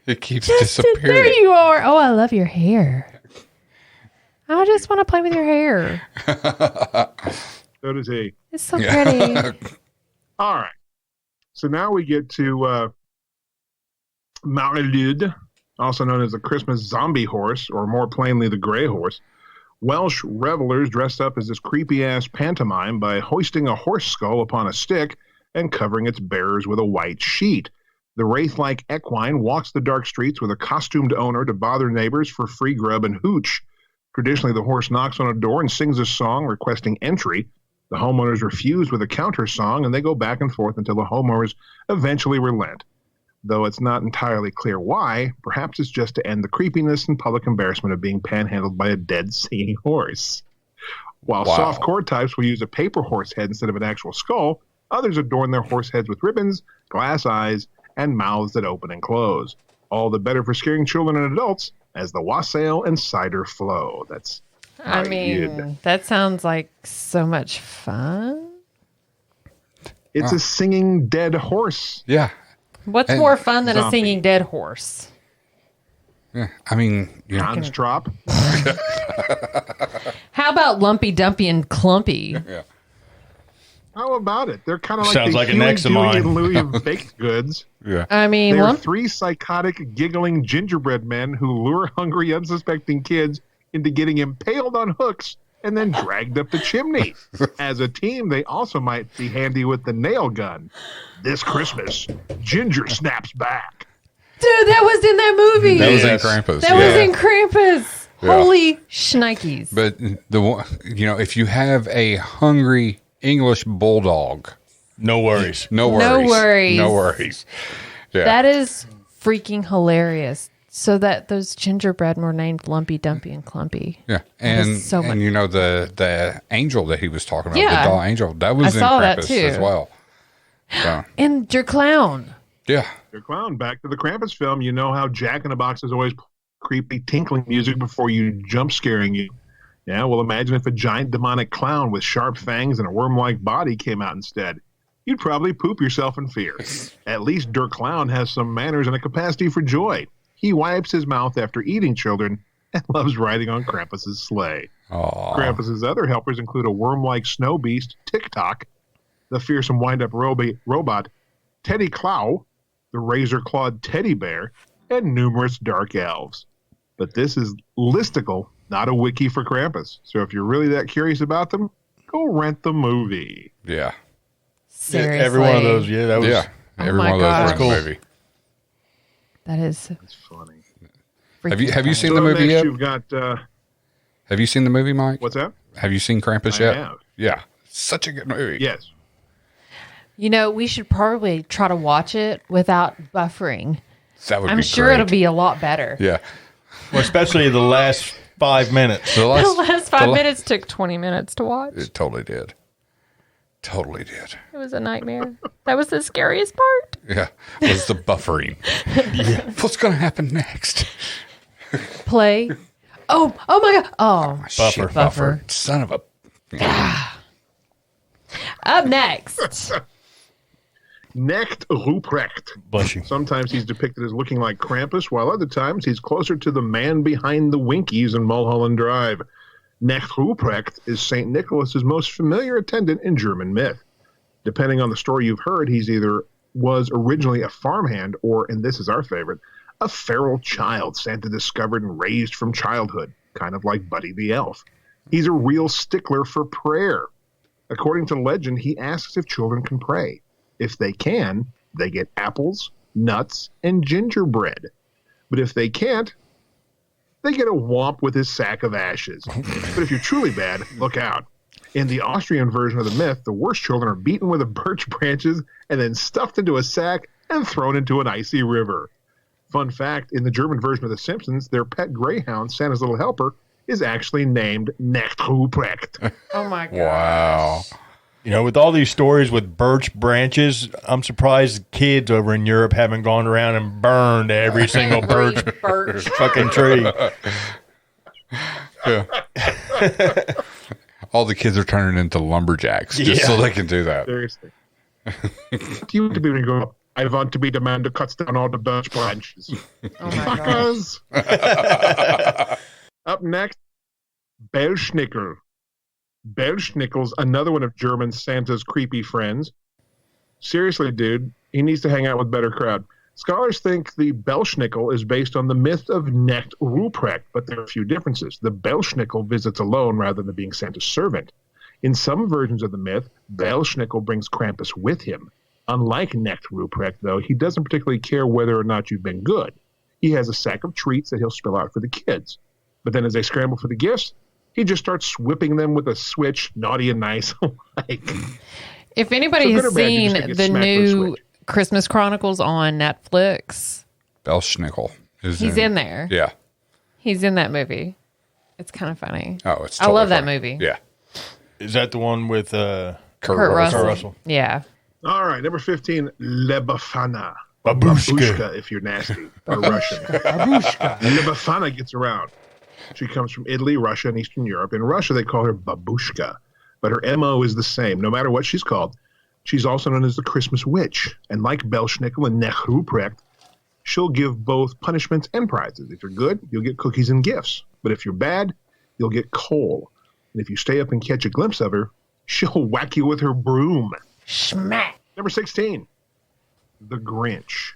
It keeps Justin, disappearing. there you are. Oh, I love your hair. I just want to play with your hair. So does he. It's so pretty. All right. So now we get to Marilude, also known as the Christmas zombie horse, or more plainly, the gray horse. Welsh revelers dressed up as this creepy-ass pantomime by hoisting a horse skull upon a stick and covering its bearers with a white sheet. The wraith-like equine walks the dark streets with a costumed owner to bother neighbors for free grub and hooch. Traditionally, the horse knocks on a door and sings a song requesting entry. The homeowners refuse with a counter song, and they go back and forth until the homeowners eventually relent. Though it's not entirely clear why, perhaps it's just to end the creepiness and public embarrassment of being panhandled by a dead singing horse. While soft-core types will use a paper horse head instead of an actual skull, others adorn their horse heads with ribbons, glass eyes, and mouths that open and close. All the better for scaring children and adults as the wassail and cider flow. That's that sounds like so much fun. It's a singing dead horse. Yeah. What's more fun than a singing dead horse? Yeah. I mean, Hans Trapp. How about Lumpy, Dumpy, and Clumpy? Yeah. How about it? They're kind of like sounds the like Huey, an ex of Dewey, mine. and Louie of baked goods. Yeah. I mean, they're three psychotic, giggling gingerbread men who lure hungry, unsuspecting kids into getting impaled on hooks and then dragged up the chimney. As a team, they also might be handy with the nail gun. This Christmas, Ginger snaps back. Dude, that was in that movie. That was in Krampus. That was in Krampus. Yeah. Holy shnikes. But the one, if you have a hungry English bulldog, no worries. No worries. Yeah. That is freaking hilarious. So that those gingerbread were named Lumpy, Dumpy, and Clumpy. Yeah, and so much. and the angel that he was talking about, Yeah. the doll angel, that was in saw that Krampus too. as well. So, And your clown. yeah, Your clown, back to the Krampus film. You know how Jack in the Box is always creepy tinkling music before you jump scaring you. Yeah, well, imagine if a giant demonic clown with sharp fangs and a worm-like body came out instead. You'd probably poop yourself in fear. At least Der Clown has some manners and a capacity for joy. He wipes his mouth after eating children and loves riding on Krampus's sleigh. Aww. Krampus's other helpers include a worm-like snow beast, Tick-Tock, the fearsome wind-up robot, Teddy Clow, the razor-clawed teddy bear, and numerous dark elves. But this is listicle, not a wiki for Krampus. So if you're really that curious about them, go rent the movie. Yeah. Seriously. Every one of those, that was. Yeah. Every one of those was cool. Movie. That is. It's funny. Have you seen the movie yet? You've got. Have you seen the movie, Mike? What's that? Have you seen Krampus I yet? have. Yeah. Such a good movie. Yes. We should probably try to watch it without buffering. That would I'm be sure great. it'll be a lot better. Yeah. Well, especially the last 5 minutes. The last 5 minutes took 20 minutes to watch. It totally did. Totally did. It was a nightmare. That was the scariest part. Yeah. It was the buffering. Yeah. What's going to happen next? Play. Oh my God. Oh, shit, buffer. Son of a. Up next. Knecht Ruprecht. Bless you. Sometimes he's depicted as looking like Krampus, while other times he's closer to the man behind the Winkies in Mulholland Drive. Knecht Ruprecht is St. Nicholas's most familiar attendant in German myth. Depending on the story you've heard, he's either was originally a farmhand or, and this is our favorite, a feral child Santa discovered and raised from childhood, kind of like Buddy the Elf. He's a real stickler for prayer. According to legend, he asks if children can pray. If they can, they get apples, nuts, and gingerbread. But if they can't, they get a whomp with his sack of ashes. But if you're truly bad, look out. In the Austrian version of the myth, the worst children are beaten with birch branches and then stuffed into a sack and thrown into an icy river. Fun fact, in the German version of The Simpsons, their pet greyhound, Santa's Little Helper, is actually named Knecht Ruprecht. Oh my God. Wow. With all these stories with birch branches, I'm surprised kids over in Europe haven't gone around and burned every single birch fucking tree. Yeah. All the kids are turning into lumberjacks just so they can do that. Seriously. You want to be when you grow up? I want to be the man that cuts down all the birch branches. Oh my gosh. Up next, Belschnickel. Belschnickel's another one of German Santa's creepy friends. Seriously, dude, he needs to hang out with better crowd. Scholars think the Belschnickel is based on the myth of Knecht Ruprecht, but there are a few differences. The Belschnickel visits alone rather than being Santa's servant. In some versions of the myth, Belschnickel brings Krampus with him. Unlike Knecht Ruprecht, though, he doesn't particularly care whether or not you've been good. He has a sack of treats that he'll spill out for the kids. But then as they scramble for the gifts, he just starts whipping them with a switch, naughty and nice alike. If anybody has seen the new Christmas Chronicles on Netflix, Belschnickel he's in there. Yeah. He's in that movie. It's kind of funny. Oh, it's I totally love that funny. movie. Yeah. Is that the one with Kurt Russell? Yeah. All right, number 15, Le Befana. Babushka, if you're nasty, or Russian. Babushka. Le Befana gets around. She comes from Italy, Russia, and Eastern Europe. In Russia, they call her Babushka, but her MO is the same. No matter what she's called, she's also known as the Christmas Witch. And like Belschnickel and Knecht Ruprecht, she'll give both punishments and prizes. If you're good, you'll get cookies and gifts. But if you're bad, you'll get coal. And if you stay up and catch a glimpse of her, she'll whack you with her broom. Schmack. Number 16, The Grinch.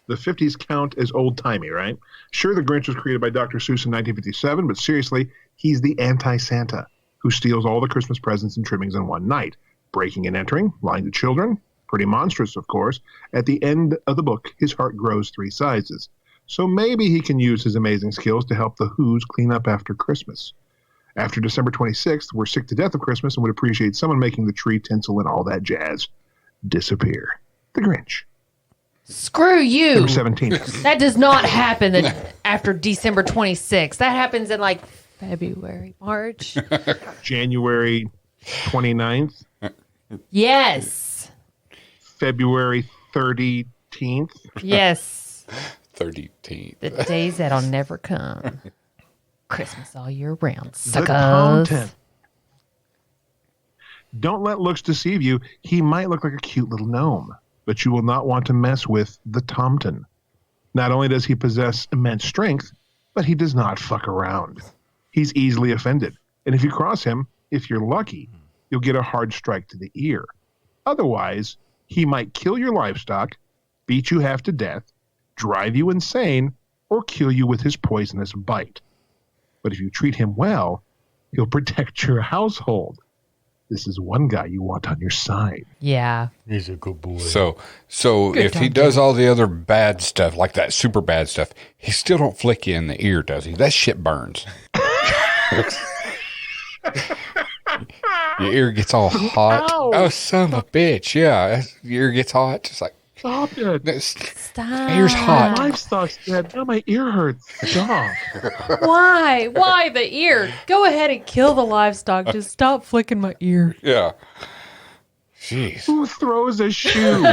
The 50s count as old-timey, right? Sure, The Grinch was created by Dr. Seuss in 1957, but seriously, he's the anti-Santa who steals all the Christmas presents and trimmings in one night, breaking and entering, lying to children. Pretty monstrous, of course. At the end of the book, his heart grows 3 sizes. So maybe he can use his amazing skills to help the Who's clean up after Christmas. After December 26th, we're sick to death of Christmas and would appreciate someone making the tree, tinsel, and all that jazz disappear. The Grinch. Screw you. Number 17. That does not happen after December 26th. That happens in like February, March. January 29th. Yes. February 13th. Yes. 13th. The days that'll never come. Christmas all year round. Suckers. The content. Don't let looks deceive you. He might look like a cute little gnome, but you will not want to mess with the Tomten. Not only does he possess immense strength, but he does not fuck around. He's easily offended. And if you cross him, if you're lucky, you'll get a hard strike to the ear. Otherwise, he might kill your livestock, beat you half to death, drive you insane, or kill you with his poisonous bite. But if you treat him well, he'll protect your household. This is one guy you want on your side. Yeah. He's a good boy. So Good if he dog, does Jim. all the other bad stuff, like that super bad stuff, he still don't flick you in the ear, does he? That shit burns. Your ear gets all hot. Ow. Oh, son of a bitch. Yeah. Your ear gets hot. Just like, Stop it. Stop. ear's hot. My livestock's dead. Now my ear hurts. Stop. Why? Why the ear? Go ahead and kill the livestock. Just stop flicking my ear. Yeah. Jeez. Who throws a shoe?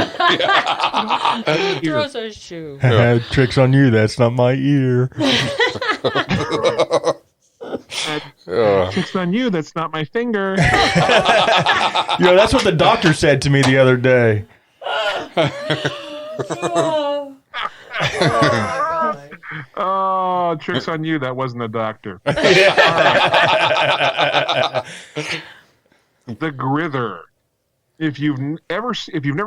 Throws a shoe. Tricks on you. That's not my ear. Tricks on you. That's not my finger. That's what the doctor said to me the other day. Oh, tricks on you. That wasn't a doctor. The Grither. If you've never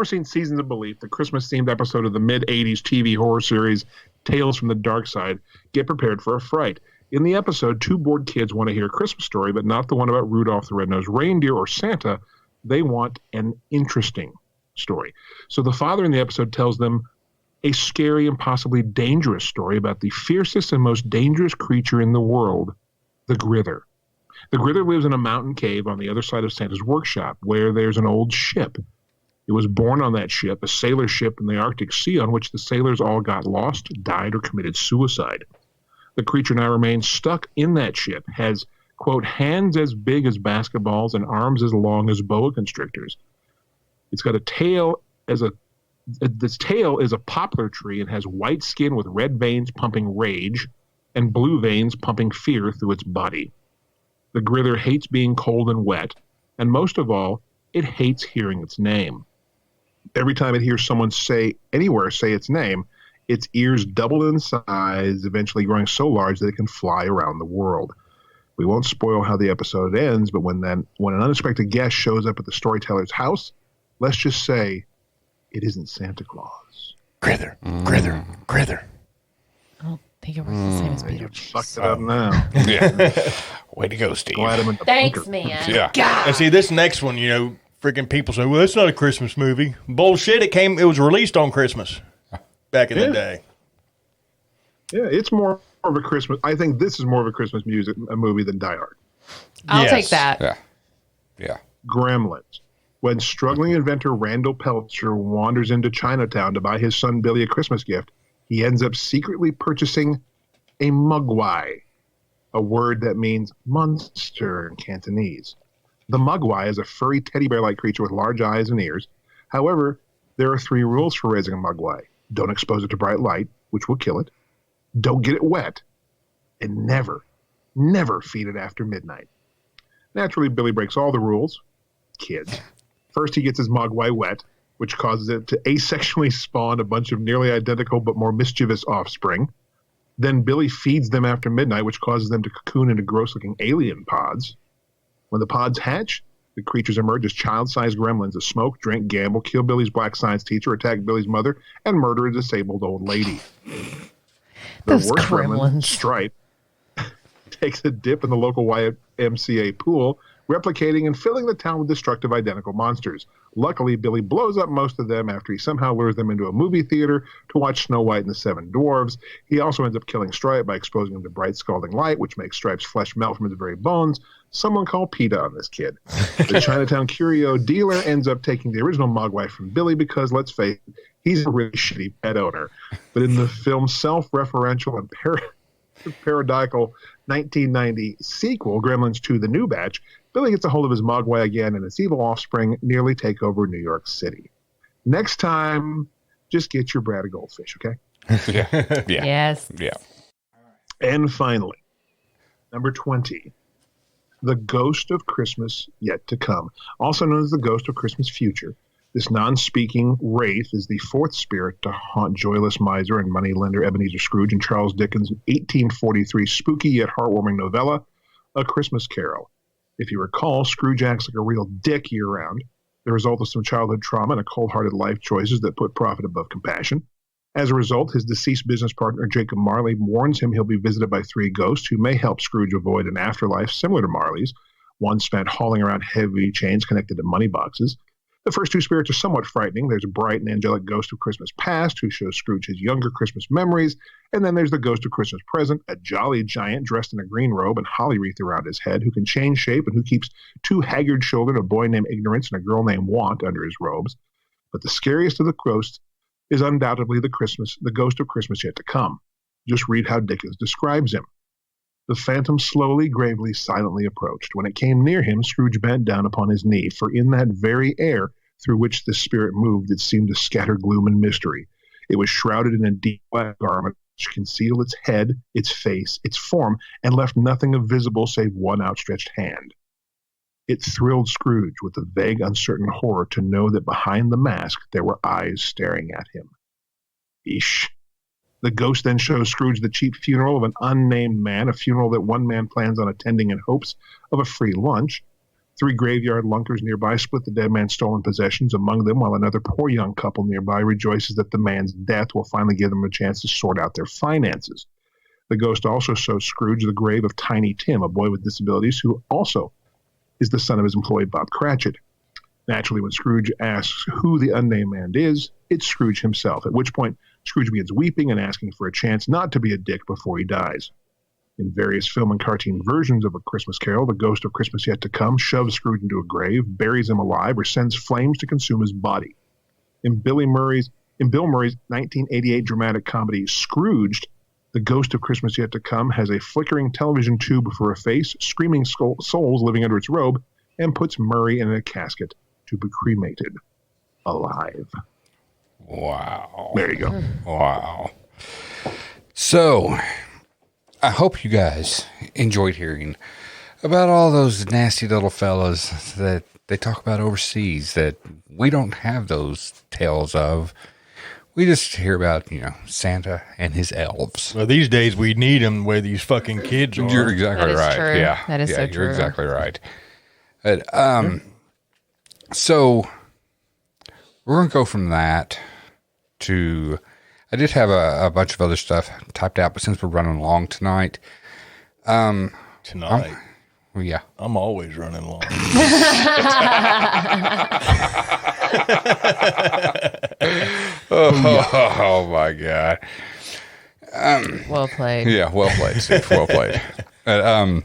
seen Seasons of Belief, the Christmas-themed episode of the mid-'80s TV horror series Tales from the Dark Side, get prepared for a fright. In the episode, two bored kids want to hear a Christmas story, but not the one about Rudolph the Red-Nosed Reindeer or Santa. They want an interesting story. So the father in the episode tells them a scary and possibly dangerous story about the fiercest and most dangerous creature in the world, the Grither. The Grither lives in a mountain cave on the other side of Santa's workshop, where there's an old ship. It was born on that ship, a sailor ship in the Arctic Sea, on which the sailors all got lost, died, or committed suicide. The creature now remains stuck in that ship, has, quote, hands as big as basketballs and arms as long as boa constrictors. It's got a tail this tail is a poplar tree and has white skin with red veins pumping rage and blue veins pumping fear through its body. The Grither hates being cold and wet, and most of all, it hates hearing its name. Every time it hears someone say its name, its ears double in size, eventually growing so large that it can fly around the world. We won't spoil how the episode ends, but when an unexpected guest shows up at the storyteller's house, let's just say it isn't Santa Claus. Grither. I don't think it works the same as You Beetlejuice. fucked it up now. Yeah. Way to go, Steve. Glad I'm in the Thanks, bunker. man. Yeah. God. And see, this next one, freaking people say, well, it's not a Christmas movie. Bullshit. It was released on Christmas back in the day. Yeah, it's more of a Christmas. I think this is more of a Christmas movie than Die Hard. I'll take that. Yeah. Gremlins. When struggling inventor Randall Peltzer wanders into Chinatown to buy his son Billy a Christmas gift, he ends up secretly purchasing a mugwai, a word that means monster in Cantonese. The mugwai is a furry teddy bear-like creature with large eyes and ears. However, there are 3 rules for raising a mugwai. Don't expose it to bright light, which will kill it. Don't get it wet. And never feed it after midnight. Naturally, Billy breaks all the rules. Kids. First, he gets his mogwai wet, which causes it to asexually spawn a bunch of nearly identical but more mischievous offspring. Then Billy feeds them after midnight, which causes them to cocoon into gross-looking alien pods. When the pods hatch, the creatures emerge as child-sized gremlins that smoke, drink, gamble, kill Billy's black science teacher, attack Billy's mother, and murder a disabled old lady. Those worst gremlins. Stripe, takes a dip in the local YMCA pool, replicating and filling the town with destructive identical monsters. Luckily, Billy blows up most of them after he somehow lures them into a movie theater to watch Snow White and the Seven Dwarves. He also ends up killing Stripe by exposing him to bright scalding light, which makes Stripe's flesh melt from his very bones. Someone call PETA on this kid. The Chinatown curio dealer ends up taking the original Mogwai from Billy because, let's face it, he's a really shitty pet owner. But in the film's self-referential and parodical 1990 sequel, Gremlins 2: The New Batch, Billy gets a hold of his Mogwai again, and its evil offspring nearly take over New York City. Next time, just get your Brad a goldfish, okay? Yeah. Yes. Yeah. And finally, number 20, The Ghost of Christmas Yet to Come, also known as The Ghost of Christmas Future. This non-speaking wraith is the fourth spirit to haunt joyless miser and moneylender Ebenezer Scrooge in Charles Dickens' 1843 spooky yet heartwarming novella, A Christmas Carol. If you recall, Scrooge acts like a real dick year-round, the result of some childhood trauma and a cold-hearted life choices that put profit above compassion. As a result, his deceased business partner, Jacob Marley, warns him he'll be visited by three ghosts who may help Scrooge avoid an afterlife similar to Marley's, one spent hauling around heavy chains connected to money boxes. The first two spirits are somewhat frightening. There's a bright and angelic ghost of Christmas past who shows Scrooge his younger Christmas memories, and then there's the ghost of Christmas present, a jolly giant dressed in a green robe and holly wreath around his head who can change shape and who keeps two haggard children, a boy named Ignorance and a girl named Want, under his robes. But the scariest of the ghosts is undoubtedly the ghost of Christmas yet to come. Just read how Dickens describes him. The phantom slowly, gravely, silently approached. When it came near him, Scrooge bent down upon his knee, for in that very air through which the spirit moved, it seemed to scatter gloom and mystery. It was shrouded in a deep black garment which concealed its head, its face, its form, and left nothing of visible save one outstretched hand. It thrilled Scrooge with a vague, uncertain horror to know that behind the mask there were eyes staring at him. Eesh. The ghost then shows Scrooge the cheap funeral of an unnamed man, a funeral that one man plans on attending in hopes of a free lunch. Three graveyard lunkers nearby split the dead man's stolen possessions among them, while another poor young couple nearby rejoices that the man's death will finally give them a chance to sort out their finances. The ghost also shows Scrooge the grave of Tiny Tim, a boy with disabilities who also is the son of his employee Bob Cratchit. Naturally, when Scrooge asks who the unnamed man is, it's Scrooge himself, at which point Scrooge begins weeping and asking for a chance not to be a dick before he dies. In various film and cartoon versions of A Christmas Carol, the ghost of Christmas Yet to Come shoves Scrooge into a grave, buries him alive, or sends flames to consume his body. In Bill Murray's 1988 dramatic comedy Scrooged, the ghost of Christmas Yet to Come has a flickering television tube for a face, screaming souls living under its robe, and puts Murray in a casket to be cremated alive. Wow. There you go. Wow. So, I hope you guys enjoyed hearing about all those nasty little fellas that they talk about overseas that we don't have those tales of. We just hear about, Santa and his elves. Well, these days we need them where these fucking kids are. You're exactly right. True. Yeah. That is so true. You're exactly right. But, so we're going to go from that to, I did have a bunch of other stuff typed out, but since we're running long tonight. Tonight? Yeah. I'm always running long. Oh my God. Well played. Yeah, well played, Steve. Well played. I'm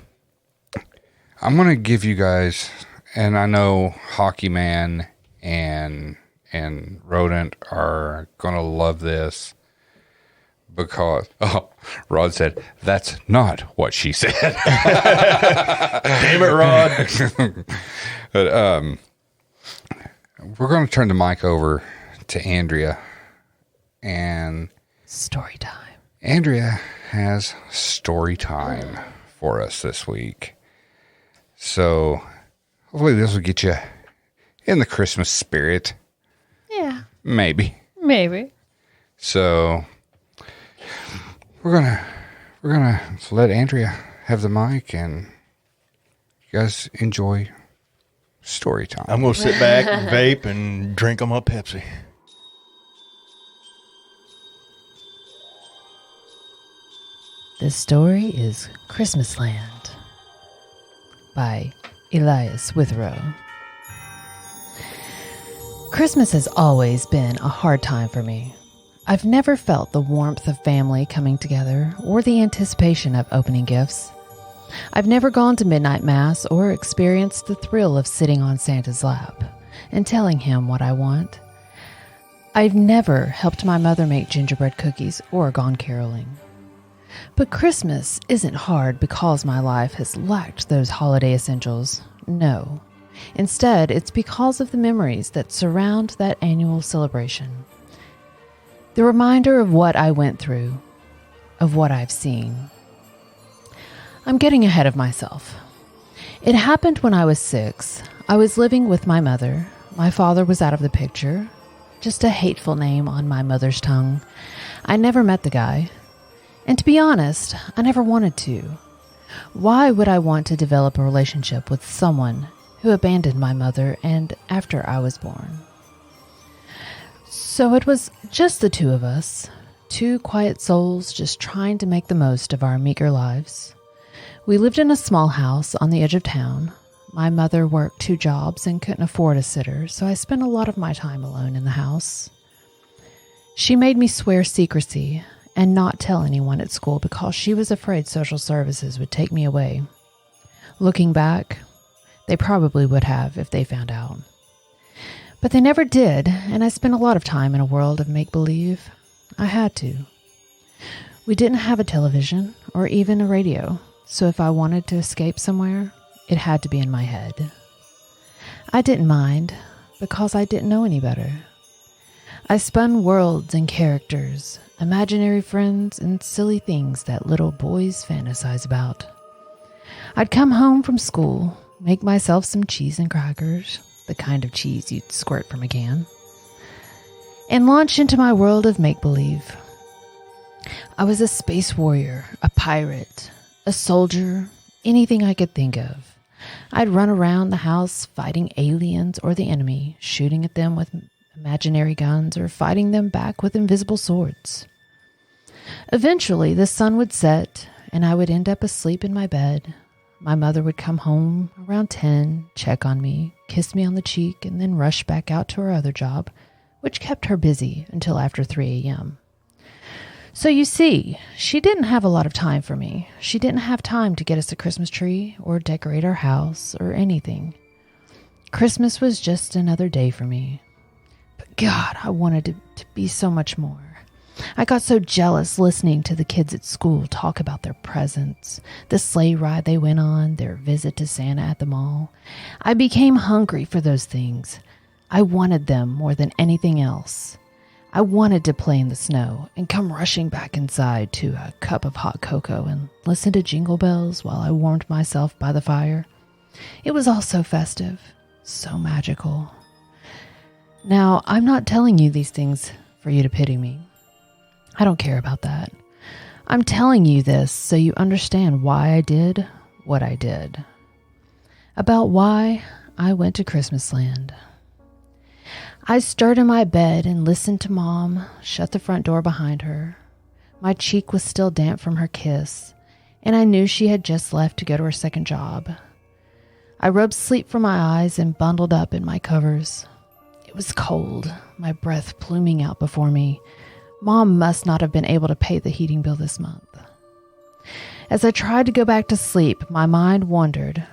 going to give you guys, and I know Hockeyman and Rodent are going to love this because, Rod said, that's not what she said. Damn it, Rod. But, we're going to turn the mic over to Andrea, and Story time. Andrea has story time for us this week. So hopefully this will get you in the Christmas spirit. Yeah. Maybe. So we're gonna let Andrea have the mic, and you guys enjoy story time. I'm going to sit back and vape and drink on my Pepsi. this story is Christmasland by Elias Withrow. Christmas has always been a hard time for me. I've never felt the warmth of family coming together or the anticipation of opening gifts. I've never gone to midnight mass or experienced the thrill of sitting on Santa's lap and telling him what I want. I've never helped my mother make gingerbread cookies or gone caroling. But Christmas isn't hard because my life has lacked those holiday essentials. No. Instead, it's because of the memories that surround that annual celebration. The reminder of what I went through, of what I've seen. I'm getting ahead of myself. It happened when I was 6. I was living with my mother. My father was out of the picture. Just a hateful name on my mother's tongue. I never met the guy. And to be honest, I never wanted to. Why would I want to develop a relationship with someone who abandoned my mother and after I was born? So it was just the two of us, two quiet souls just trying to make the most of our meager lives. We lived in a small house on the edge of town. My mother worked 2 jobs and couldn't afford a sitter, so I spent a lot of my time alone in the house. She made me swear secrecy and not tell anyone at school because she was afraid social services would take me away. Looking back, they probably would have if they found out. But they never did, and I spent a lot of time in a world of make-believe. I had to. We didn't have a television or even a radio, so if I wanted to escape somewhere, it had to be in my head. I didn't mind because I didn't know any better. I spun worlds and characters, imaginary friends, and silly things that little boys fantasize about. I'd come home from school, make myself some cheese and crackers, the kind of cheese you'd squirt from a can, and launch into my world of make-believe. I was a space warrior, a pirate, a soldier, anything I could think of. I'd run around the house fighting aliens or the enemy, shooting at them with imaginary guns or fighting them back with invisible swords. Eventually, the sun would set and I would end up asleep in my bed. My mother would come home around 10, check on me, kiss me on the cheek, and then rush back out to her other job, which kept her busy until after 3 a.m. So you see, she didn't have a lot of time for me. She didn't have time to get us a Christmas tree or decorate our house or anything. Christmas was just another day for me. But God, I wanted it to be so much more. I got so jealous listening to the kids at school talk about their presents, the sleigh ride they went on, their visit to Santa at the mall. I became hungry for those things. I wanted them more than anything else. I wanted to play in the snow and come rushing back inside to a cup of hot cocoa and listen to jingle bells while I warmed myself by the fire. It was all so festive, so magical. Now, I'm not telling you these things for you to pity me. I don't care about that. I'm telling you this so you understand why I did what I did. About why I went to Christmas Land. I stirred in my bed and listened to Mom shut the front door behind her. My cheek was still damp from her kiss, and I knew she had just left to go to her second job. I rubbed sleep from my eyes and bundled up in my covers. It was cold, my breath pluming out before me. Mom must not have been able to pay the heating bill this month. As I tried to go back to sleep, my mind wandered.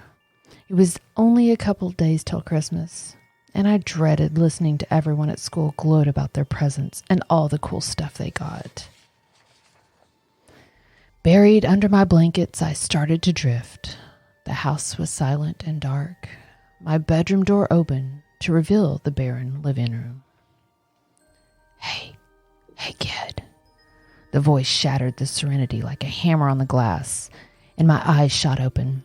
It was only a couple days till Christmas, and I dreaded listening to everyone at school gloat about their presents and all the cool stuff they got. Buried under my blankets, I started to drift. The house was silent and dark. My bedroom door opened to reveal the barren living room. Hey, kid. The voice shattered the serenity like a hammer on the glass, and my eyes shot open.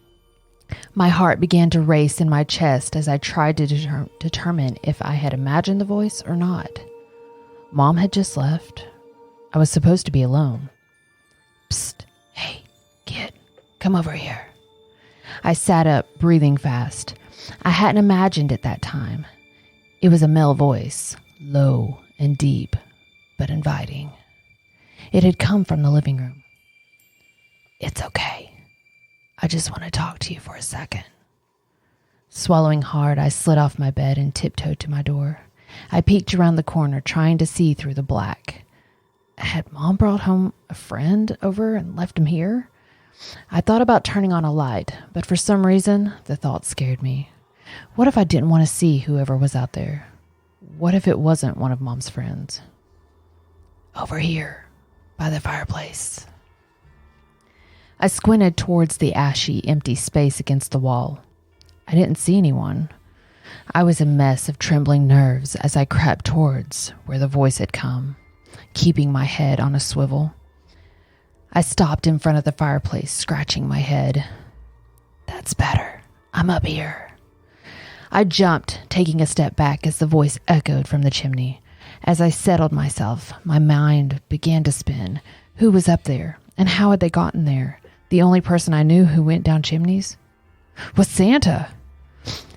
My heart began to race in my chest as I tried to determine if I had imagined the voice or not. Mom had just left. I was supposed to be alone. Psst, hey, kid, come over here. I sat up, breathing fast. I hadn't imagined it that time. It was a male voice, low and deep, but inviting. It had come from the living room. It's okay. I just want to talk to you for a second. Swallowing hard, I slid off my bed and tiptoed to my door. I peeked around the corner, trying to see through the black. Had Mom brought home a friend over and left him here? I thought about turning on a light, but for some reason, the thought scared me. What if I didn't want to see whoever was out there? What if it wasn't one of Mom's friends? Over here, by the fireplace. I squinted towards the ashy, empty space against the wall. I didn't see anyone. I was a mess of trembling nerves as I crept towards where the voice had come, keeping my head on a swivel. I stopped in front of the fireplace, scratching my head. That's better. I'm up here. I jumped, taking a step back as the voice echoed from the chimney. As I settled myself, my mind began to spin. Who was up there, and how had they gotten there? The only person I knew who went down chimneys was Santa.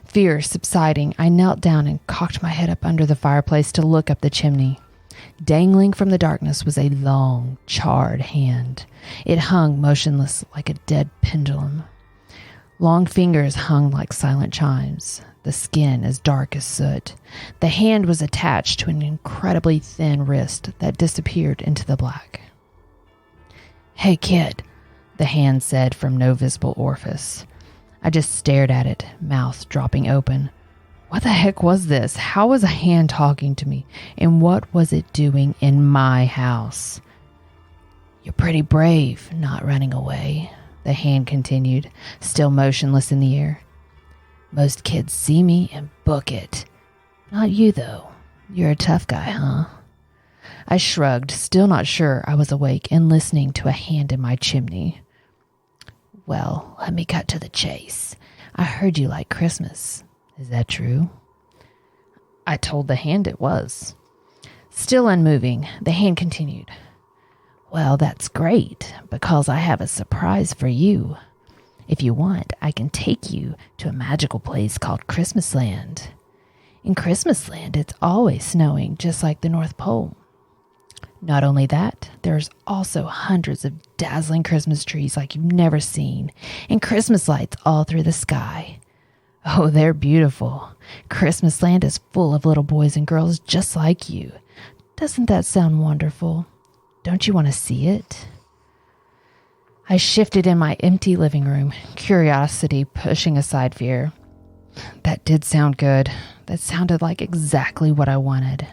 Fear subsiding, I knelt down and cocked my head up under the fireplace to look up the chimney. Dangling from the darkness was a long, charred hand. It hung motionless like a dead pendulum. Long fingers hung like silent chimes, the skin as dark as soot. The hand was attached to an incredibly thin wrist that disappeared into the black. "Hey, kid," the hand said from no visible orifice. I just stared at it, mouth dropping open. What the heck was this? How was a hand talking to me? And what was it doing in my house? "You're pretty brave, not running away," the hand continued, still motionless in the air. "Most kids see me and book it. Not you, though. You're a tough guy, huh?" I shrugged, still not sure I was awake and listening to a hand in my chimney. "Well, let me cut to the chase. I heard you like Christmas. Is that true?" I told the hand it was. Still unmoving, the hand continued. "Well, that's great, because I have a surprise for you. If you want, I can take you to a magical place called Christmasland. In Christmasland, it's always snowing, just like the North Pole. Not only that, there's also hundreds of dazzling Christmas trees like you've never seen, and Christmas lights all through the sky. Oh, they're beautiful. Christmasland is full of little boys and girls just like you. Doesn't that sound wonderful? Don't you want to see it?" I shifted in my empty living room, curiosity pushing aside fear. That did sound good. That sounded like exactly what I wanted.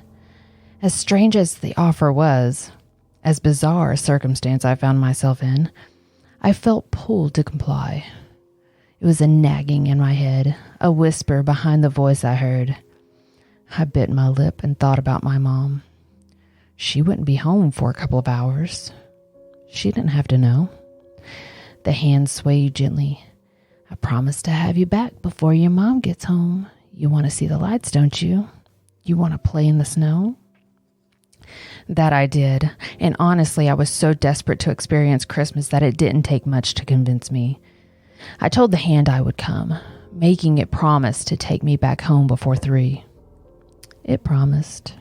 As strange as the offer was, as bizarre a circumstance I found myself in, I felt pulled to comply. It was a nagging in my head, a whisper behind the voice I heard. I bit my lip and thought about my mom. She wouldn't be home for a couple of hours. She didn't have to know. The hand swayed gently. "I promise to have you back before your mom gets home. You want to see the lights, don't you? You want to play in the snow?" That I did, and honestly, I was so desperate to experience Christmas that it didn't take much to convince me. I told the hand I would come, making it promise to take me back home before 3. It promised.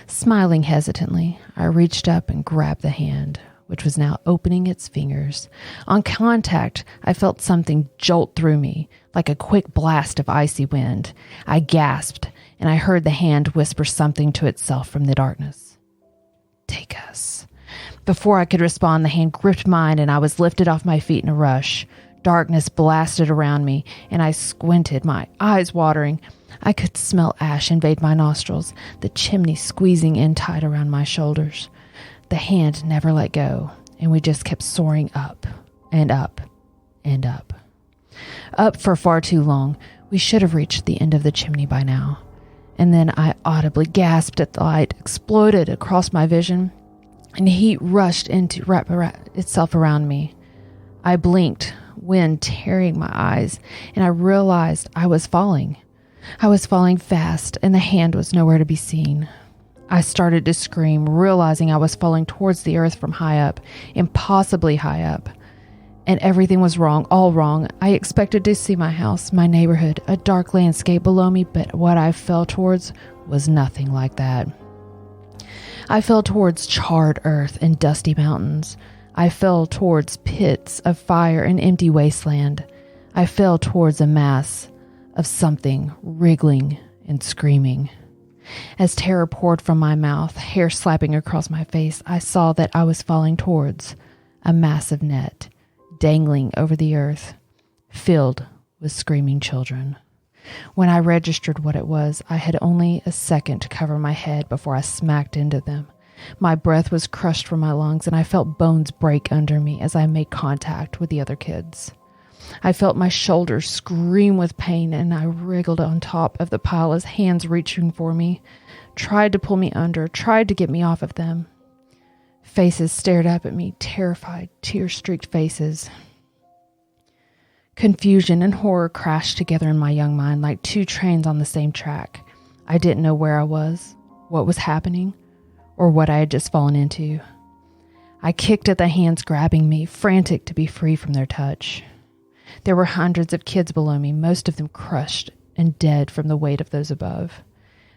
Smiling hesitantly, I reached up and grabbed the hand, which was now opening its fingers. On contact, I felt something jolt through me, like a quick blast of icy wind. I gasped, and I heard the hand whisper something to itself from the darkness. "Take us." Before I could respond, the hand gripped mine, and I was lifted off my feet in a rush. Darkness blasted around me, and I squinted, my eyes watering. I could smell ash invade my nostrils, the chimney squeezing in tight around my shoulders. The hand never let go, and we just kept soaring up and up and up. Up for far too long. We should have reached the end of the chimney by now. And then I audibly gasped at the light, exploded across my vision, and heat rushed into wrap itself around me. I blinked, wind tearing my eyes, and I realized I was falling. I was falling fast, and the hand was nowhere to be seen. I started to scream, realizing I was falling towards the earth from high up, impossibly high up. And everything was wrong, all wrong. I expected to see my house, my neighborhood, a dark landscape below me, but what I fell towards was nothing like that. I fell towards charred earth and dusty mountains. I fell towards pits of fire and empty wasteland. I fell towards a mass of something wriggling and screaming. As terror poured from my mouth, hair slapping across my face, I saw that I was falling towards a massive net, dangling over the earth, filled with screaming children. When I registered what it was, I had only a second to cover my head before I smacked into them. My breath was crushed from my lungs, and I felt bones break under me as I made contact with the other kids. I felt my shoulders scream with pain, and I wriggled on top of the pile as hands reaching for me, tried to pull me under, tried to get me off of them. Faces stared up at me, terrified, tear-streaked faces. Confusion and horror crashed together in my young mind like two trains on the same track. I didn't know where I was, what was happening, or what I had just fallen into. I kicked at the hands grabbing me, frantic to be free from their touch. There were hundreds of kids below me, most of them crushed and dead from the weight of those above.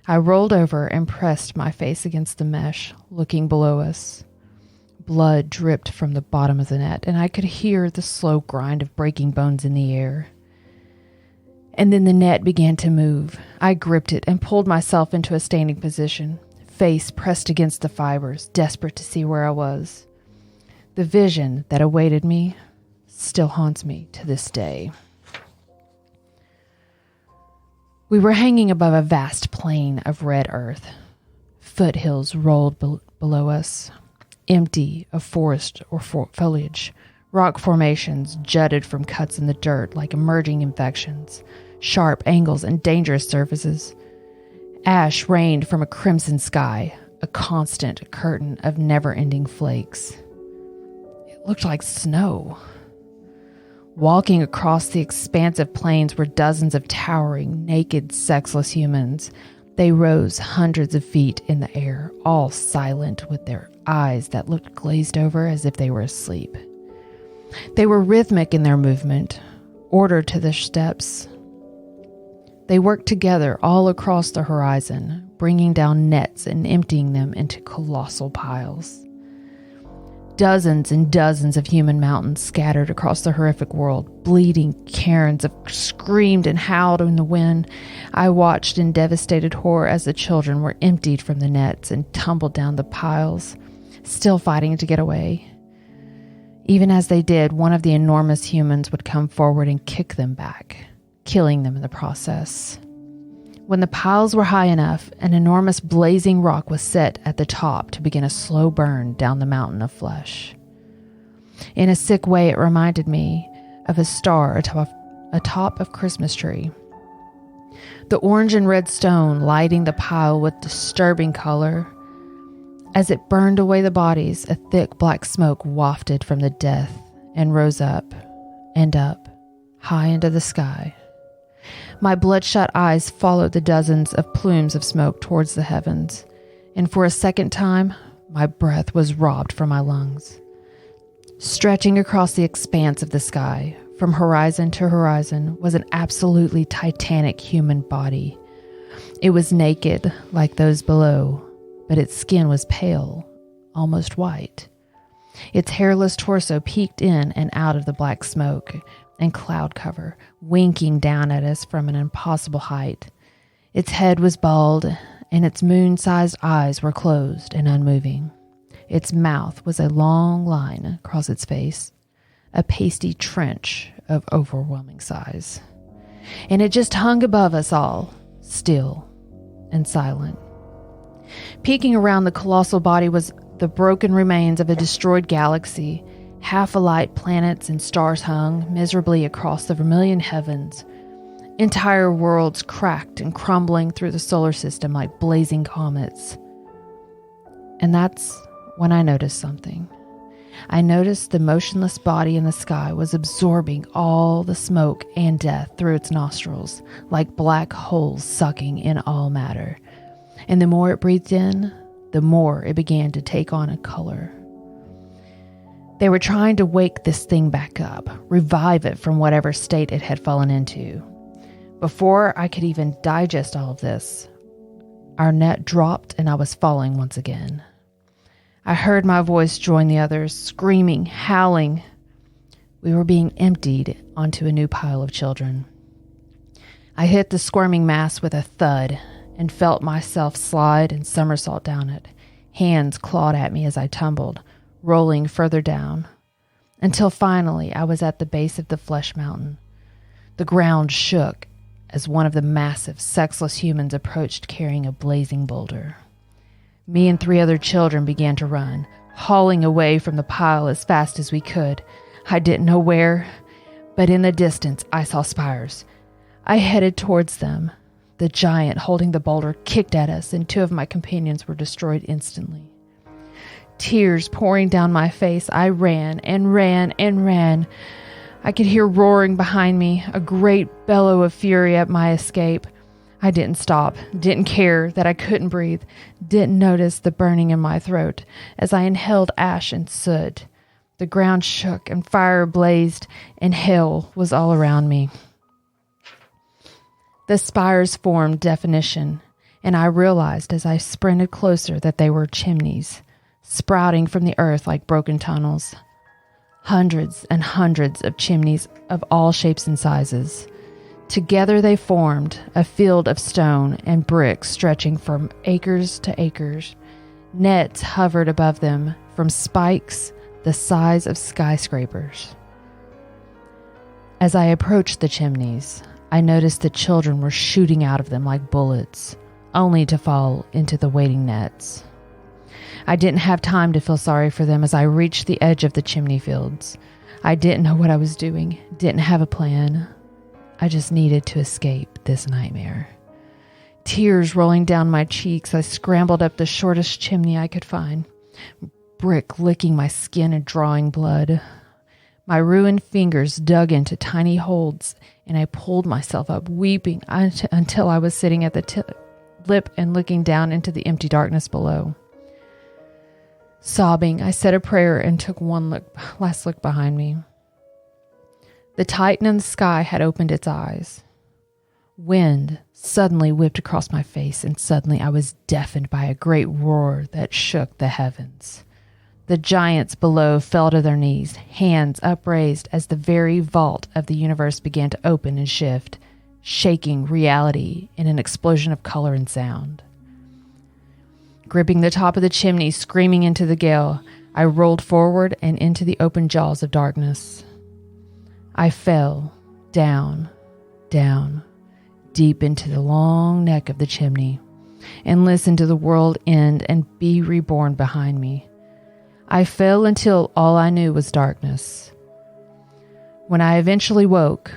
I rolled over and pressed my face against the mesh, looking below us. Blood dripped from the bottom of the net, and I could hear the slow grind of breaking bones in the air. And then the net began to move. I gripped it and pulled myself into a standing position, face pressed against the fibers, desperate to see where I was. The vision that awaited me still haunts me to this day. We were hanging above a vast plain of red earth. Foothills rolled below us, empty of forest or foliage. Rock formations jutted from cuts in the dirt like emerging infections, sharp angles and dangerous surfaces. Ash rained from a crimson sky, a constant curtain of never-ending flakes. It looked like snow. Walking across the expansive plains were dozens of towering, naked, sexless humans. They rose hundreds of feet in the air, all silent with their eyes that looked glazed over as if they were asleep. They were rhythmic in their movement, order to their steps. They worked together all across the horizon, bringing down nets and emptying them into colossal piles. Dozens and dozens of human mountains scattered across the horrific world. Bleeding cairns screamed and howled in the wind. I watched in devastated horror as the children were emptied from the nets and tumbled down the piles, still fighting to get away. Even as they did, one of the enormous humans would come forward and kick them back, killing them in the process. When the piles were high enough, an enormous blazing rock was set at the top to begin a slow burn down the mountain of flesh. In a sick way, it reminded me of a star atop of Christmas tree. The orange and red stone lighting the pile with disturbing color. As it burned away the bodies, a thick black smoke wafted from the death and rose up and up, high into the sky. My bloodshot eyes followed the dozens of plumes of smoke towards the heavens, and for a second time, my breath was robbed from my lungs. Stretching across the expanse of the sky, from horizon to horizon, was an absolutely titanic human body. It was naked, like those below, but its skin was pale, almost white. Its hairless torso peeked in and out of the black smoke and cloud cover, winking down at us from an impossible height. Its head was bald, and its moon-sized eyes were closed and unmoving. Its mouth was a long line across its face, a pasty trench of overwhelming size. And it just hung above us all, still and silent. Peeking around the colossal body was the broken remains of a destroyed galaxy. Half-alight planets and stars hung miserably across the vermilion heavens. Entire worlds cracked and crumbling through the solar system like blazing comets. And that's when I noticed something. I noticed the motionless body in the sky was absorbing all the smoke and death through its nostrils, like black holes sucking in all matter. And the more it breathed in, the more it began to take on a color. They were trying to wake this thing back up, revive it from whatever state it had fallen into. Before I could even digest all of this, our net dropped and I was falling once again. I heard my voice join the others, screaming, howling. We were being emptied onto a new pile of children. I hit the squirming mass with a thud and felt myself slide and somersault down it. Hands clawed at me as I tumbled, rolling further down, until finally I was at the base of the flesh mountain. The ground shook as one of the massive, sexless humans approached carrying a blazing boulder. Me and 3 other children began to run, hauling away from the pile as fast as we could. I didn't know where, but in the distance I saw spires. I headed towards them. The giant holding the boulder kicked at us, and 2 of my companions were destroyed instantly. Tears pouring down my face, I ran and ran and ran. I could hear roaring behind me, a great bellow of fury at my escape. I didn't stop, didn't care that I couldn't breathe, didn't notice the burning in my throat as I inhaled ash and soot. The ground shook and fire blazed and hell was all around me. The spires formed definition, and I realized as I sprinted closer that they were chimneys, sprouting from the earth like broken tunnels. Hundreds and hundreds of chimneys of all shapes and sizes. Together they formed a field of stone and bricks stretching from acres to acres. Nets hovered above them from spikes the size of skyscrapers. As I approached the chimneys, I noticed that children were shooting out of them like bullets, only to fall into the waiting nets. I didn't have time to feel sorry for them as I reached the edge of the chimney fields. I didn't know what I was doing, didn't have a plan. I just needed to escape this nightmare. Tears rolling down my cheeks, I scrambled up the shortest chimney I could find, brick licking my skin and drawing blood. My ruined fingers dug into tiny holes, and I pulled myself up, weeping until I was sitting at the lip and looking down into the empty darkness below. Sobbing, I said a prayer and took one last look behind me. The Titan in the sky had opened its eyes. Wind suddenly whipped across my face, and suddenly I was deafened by a great roar that shook the heavens. The giants below fell to their knees, hands upraised as the very vault of the universe began to open and shift, shaking reality in an explosion of color and sound. Gripping the top of the chimney, screaming into the gale, I rolled forward and into the open jaws of darkness. I fell down, down, deep into the long neck of the chimney, and listened to the world end and be reborn behind me. I fell until all I knew was darkness. When I eventually woke,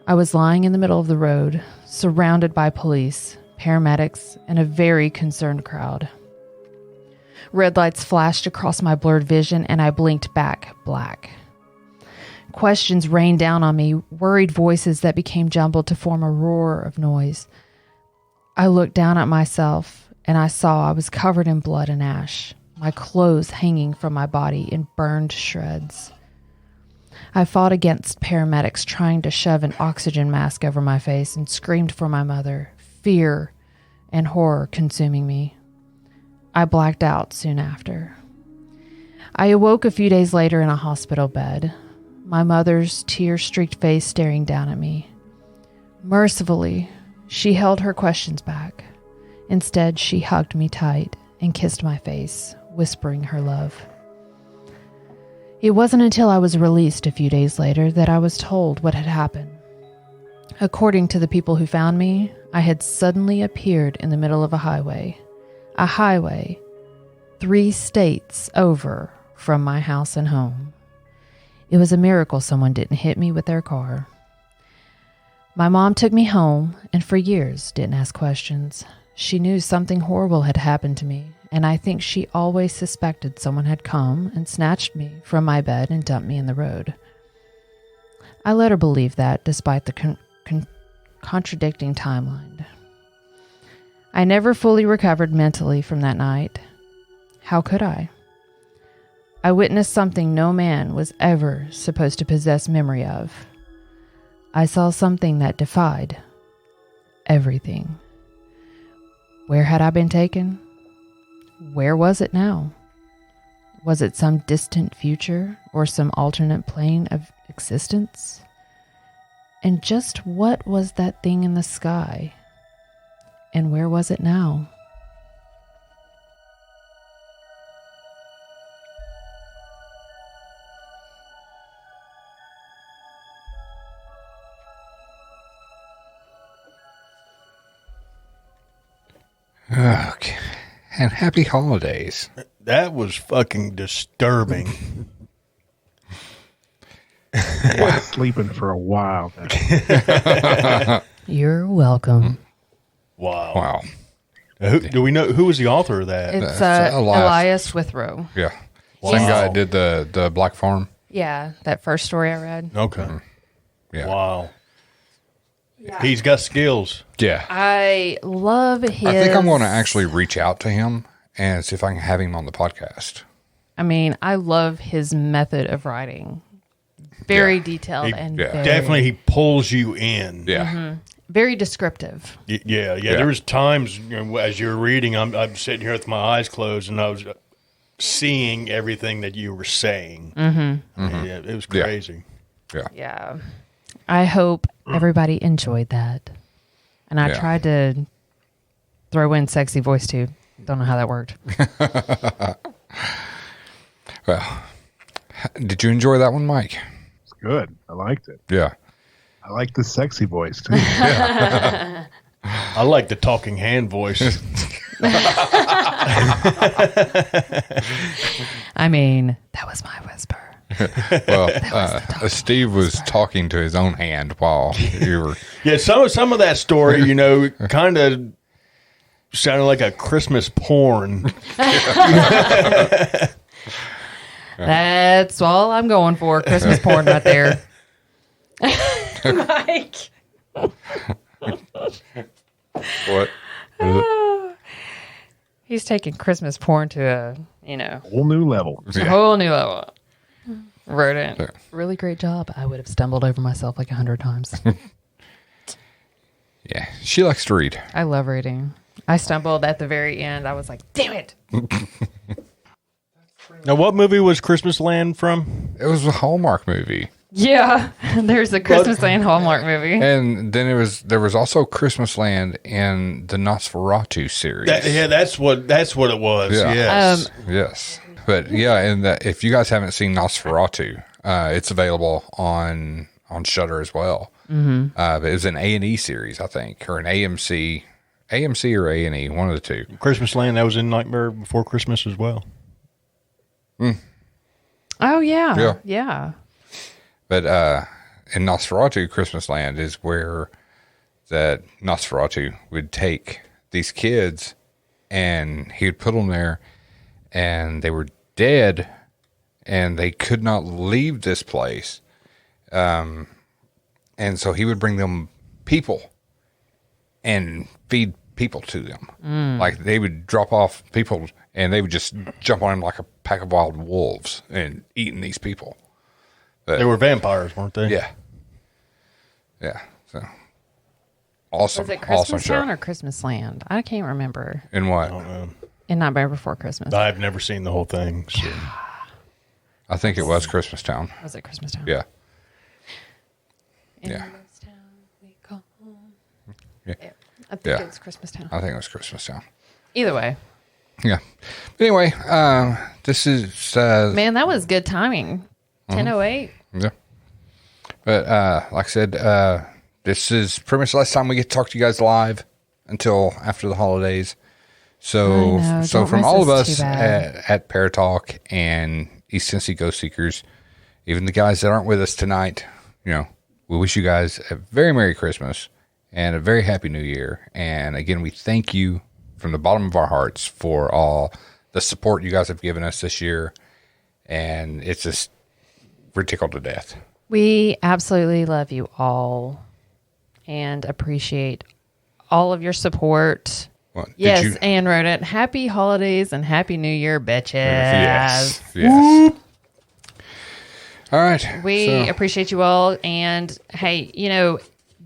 I was lying in the middle of the road, surrounded by police, paramedics, and a very concerned crowd. Red lights flashed across my blurred vision, and I blinked back black. Questions rained down on me, worried voices that became jumbled to form a roar of noise. I looked down at myself, and I saw I was covered in blood and ash, my clothes hanging from my body in burned shreds. I fought against paramedics trying to shove an oxygen mask over my face and screamed for my mother, fear and horror consuming me. I blacked out soon after. I awoke a few days later in a hospital bed, my mother's tear-streaked face staring down at me. Mercifully, she held her questions back. Instead, she hugged me tight and kissed my face, whispering her love. It wasn't until I was released a few days later that I was told what had happened. According to the people who found me, I had suddenly appeared in the middle of a highway 3 states over from my house and home. It was a miracle someone didn't hit me with their car. My mom took me home and for years didn't ask questions. She knew something horrible had happened to me, and I think she always suspected someone had come and snatched me from my bed and dumped me in the road. I let her believe that, despite the contradicting timeline. I never fully recovered mentally from that night. How could I? I witnessed something no man was ever supposed to possess memory of. I saw something that defied everything. Where had I been taken? Where was it now? Was it some distant future or some alternate plane of existence? And just what was that thing in the sky? And where was it now? Okay. And happy holidays. That was fucking disturbing. Wow. Sleeping for a while. You're welcome. Wow. Do we know who was the author of that? It's Elias Withrow. Yeah. Same guy that did the Black Farm. Yeah, that first story I read. Okay. Yeah. Wow. He's got skills. Yeah. I love his. I think I'm going to actually reach out to him and see if I can have him on the podcast. I mean, I love his method of writing. Very detailed and very, definitely he pulls you in. Yeah. very descriptive. Yeah. There was times as you were reading, I'm sitting here with my eyes closed, and I was seeing everything that you were saying. Yeah, it was crazy. Yeah. I hope everybody enjoyed that. And I tried to throw in sexy voice too. Don't know how that worked. Well, did you enjoy that one, Mike? It's good. I liked it. Yeah. I like the sexy voice too. I like the talking hand voice. I mean, that was my whisper. Well, Steve was talking to his own hand while you were. Yeah, some of that story, kind of sounded like a Christmas porn. That's all I'm going for. Christmas porn right there. Mike. What? He's taking Christmas porn to a whole new level. A whole new level. Rodent. Really great job. I would have stumbled over myself like 100 times. Yeah, she likes to read. I love reading. I stumbled at the very end. I was like, damn it. Now, what movie was Christmas Land from? It was a Hallmark movie. Yeah, there's a Christmas Land Hallmark movie. And then there was also Christmas Land in the Nosferatu series. That's what it was. Yeah. Yes. Yes. But yeah, and if you guys haven't seen Nosferatu, it's available on Shudder as well. But it was an A&E series, I think, or an AMC or A&E, one of the two. Christmas Land, that was in Nightmare Before Christmas as well. Oh yeah. Yeah. But in Nosferatu, Christmas Land is where that Nosferatu would take these kids and he would put them there, and they were dead, and they could not leave this place. And so he would bring them people and feed people to them. Like they would drop off people, and they would just jump on them like a pack of wild wolves and eating these people. But, they were vampires, weren't they? Yeah. Yeah. So awesome. Was it Christmas awesome Town show. or Christmas Land? I can't remember. In what? In Nightmare Before Christmas. I've never seen the whole thing. So. I think it was Christmas Town. Was it Christmas Town? Yeah. In Yeah. this town we call home. Yeah. I think it's Christmas Town. I think it was Christmas Town. Either way. Yeah. But anyway, this is Man, that was good timing. 10:08. Yeah. But like I said, this is pretty much the last time we get to talk to you guys live until after the holidays. So Don't from miss all of us us too bad. at Paratalk and East Tennessee Ghost Seekers, even the guys that aren't with us tonight, we wish you guys a very Merry Christmas and a very Happy New Year. And again, we thank you from the bottom of our hearts for all the support you guys have given us this year. And it's just, we're tickled to death. We absolutely love you all and appreciate all of your support. Well, Yes, and Rodent, happy holidays and happy New Year, bitches. Yes. All right. We appreciate you all. And hey,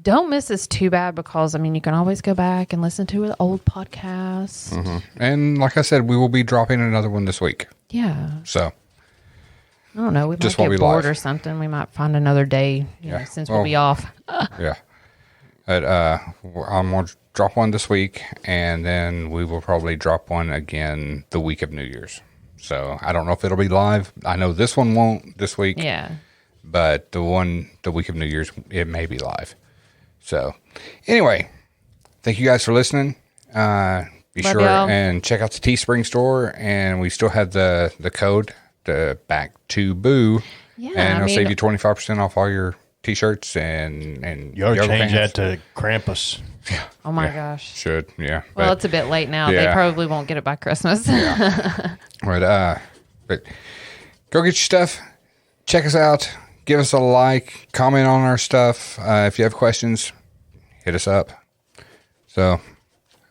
don't miss us too bad because, you can always go back and listen to an old podcast. And like I said, we will be dropping another one this week. Yeah. So. I don't know. We Just might won't get be bored live. or something. We might find another day since we'll be off. Yeah. But, I'm going to drop one this week, and then we will probably drop one again the week of New Year's. So I don't know if it'll be live. I know this one won't this week. Yeah. But the week of New Year's, it may be live. So anyway, thank you guys for listening. Be Love sure y'all. and check out the Teespring store, and we still have the code to back to Boo. Yeah, and it'll save you 25% off all your t-shirts and You ought to yoga change pants. that to Krampus. Oh my gosh. Should, yeah. Well, But- it's a bit late now. Yeah. They probably won't get it by Christmas. But go get your stuff. check us out. Give us a like. Comment on our stuff. If you have questions, hit us up. So,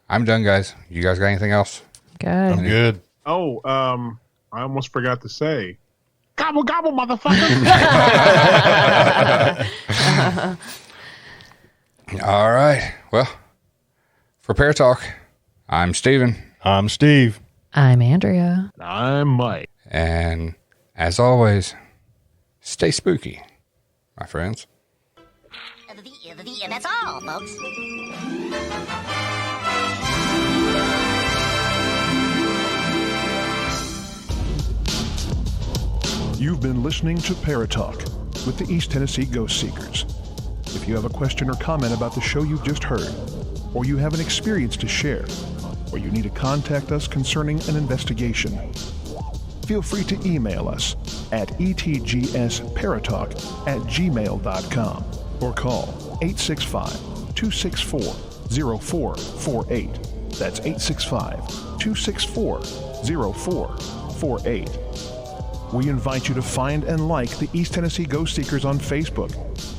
I'm done, guys. You guys got anything else? Good. I'm good. Oh, I almost forgot to say, gobble, gobble, motherfucker. All right. Well, for Pear Talk, I'm Steven. I'm Steve. I'm Andrea. I'm Mike. And as always, stay spooky, my friends. That's all, folks. You've been listening to Paratalk with the East Tennessee Ghost Seekers. If you have a question or comment about the show you've just heard, or you have an experience to share, or you need to contact us concerning an investigation, feel free to email us at etgsparatalk@gmail.com or call 865-264-0448. That's 865-264-0448. We invite you to find and like the East Tennessee Ghost Seekers on Facebook,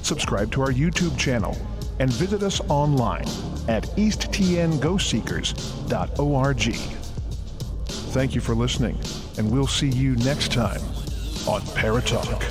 subscribe to our YouTube channel, and visit us online at easttnghostseekers.org. Thank you for listening, and we'll see you next time on Paratalk.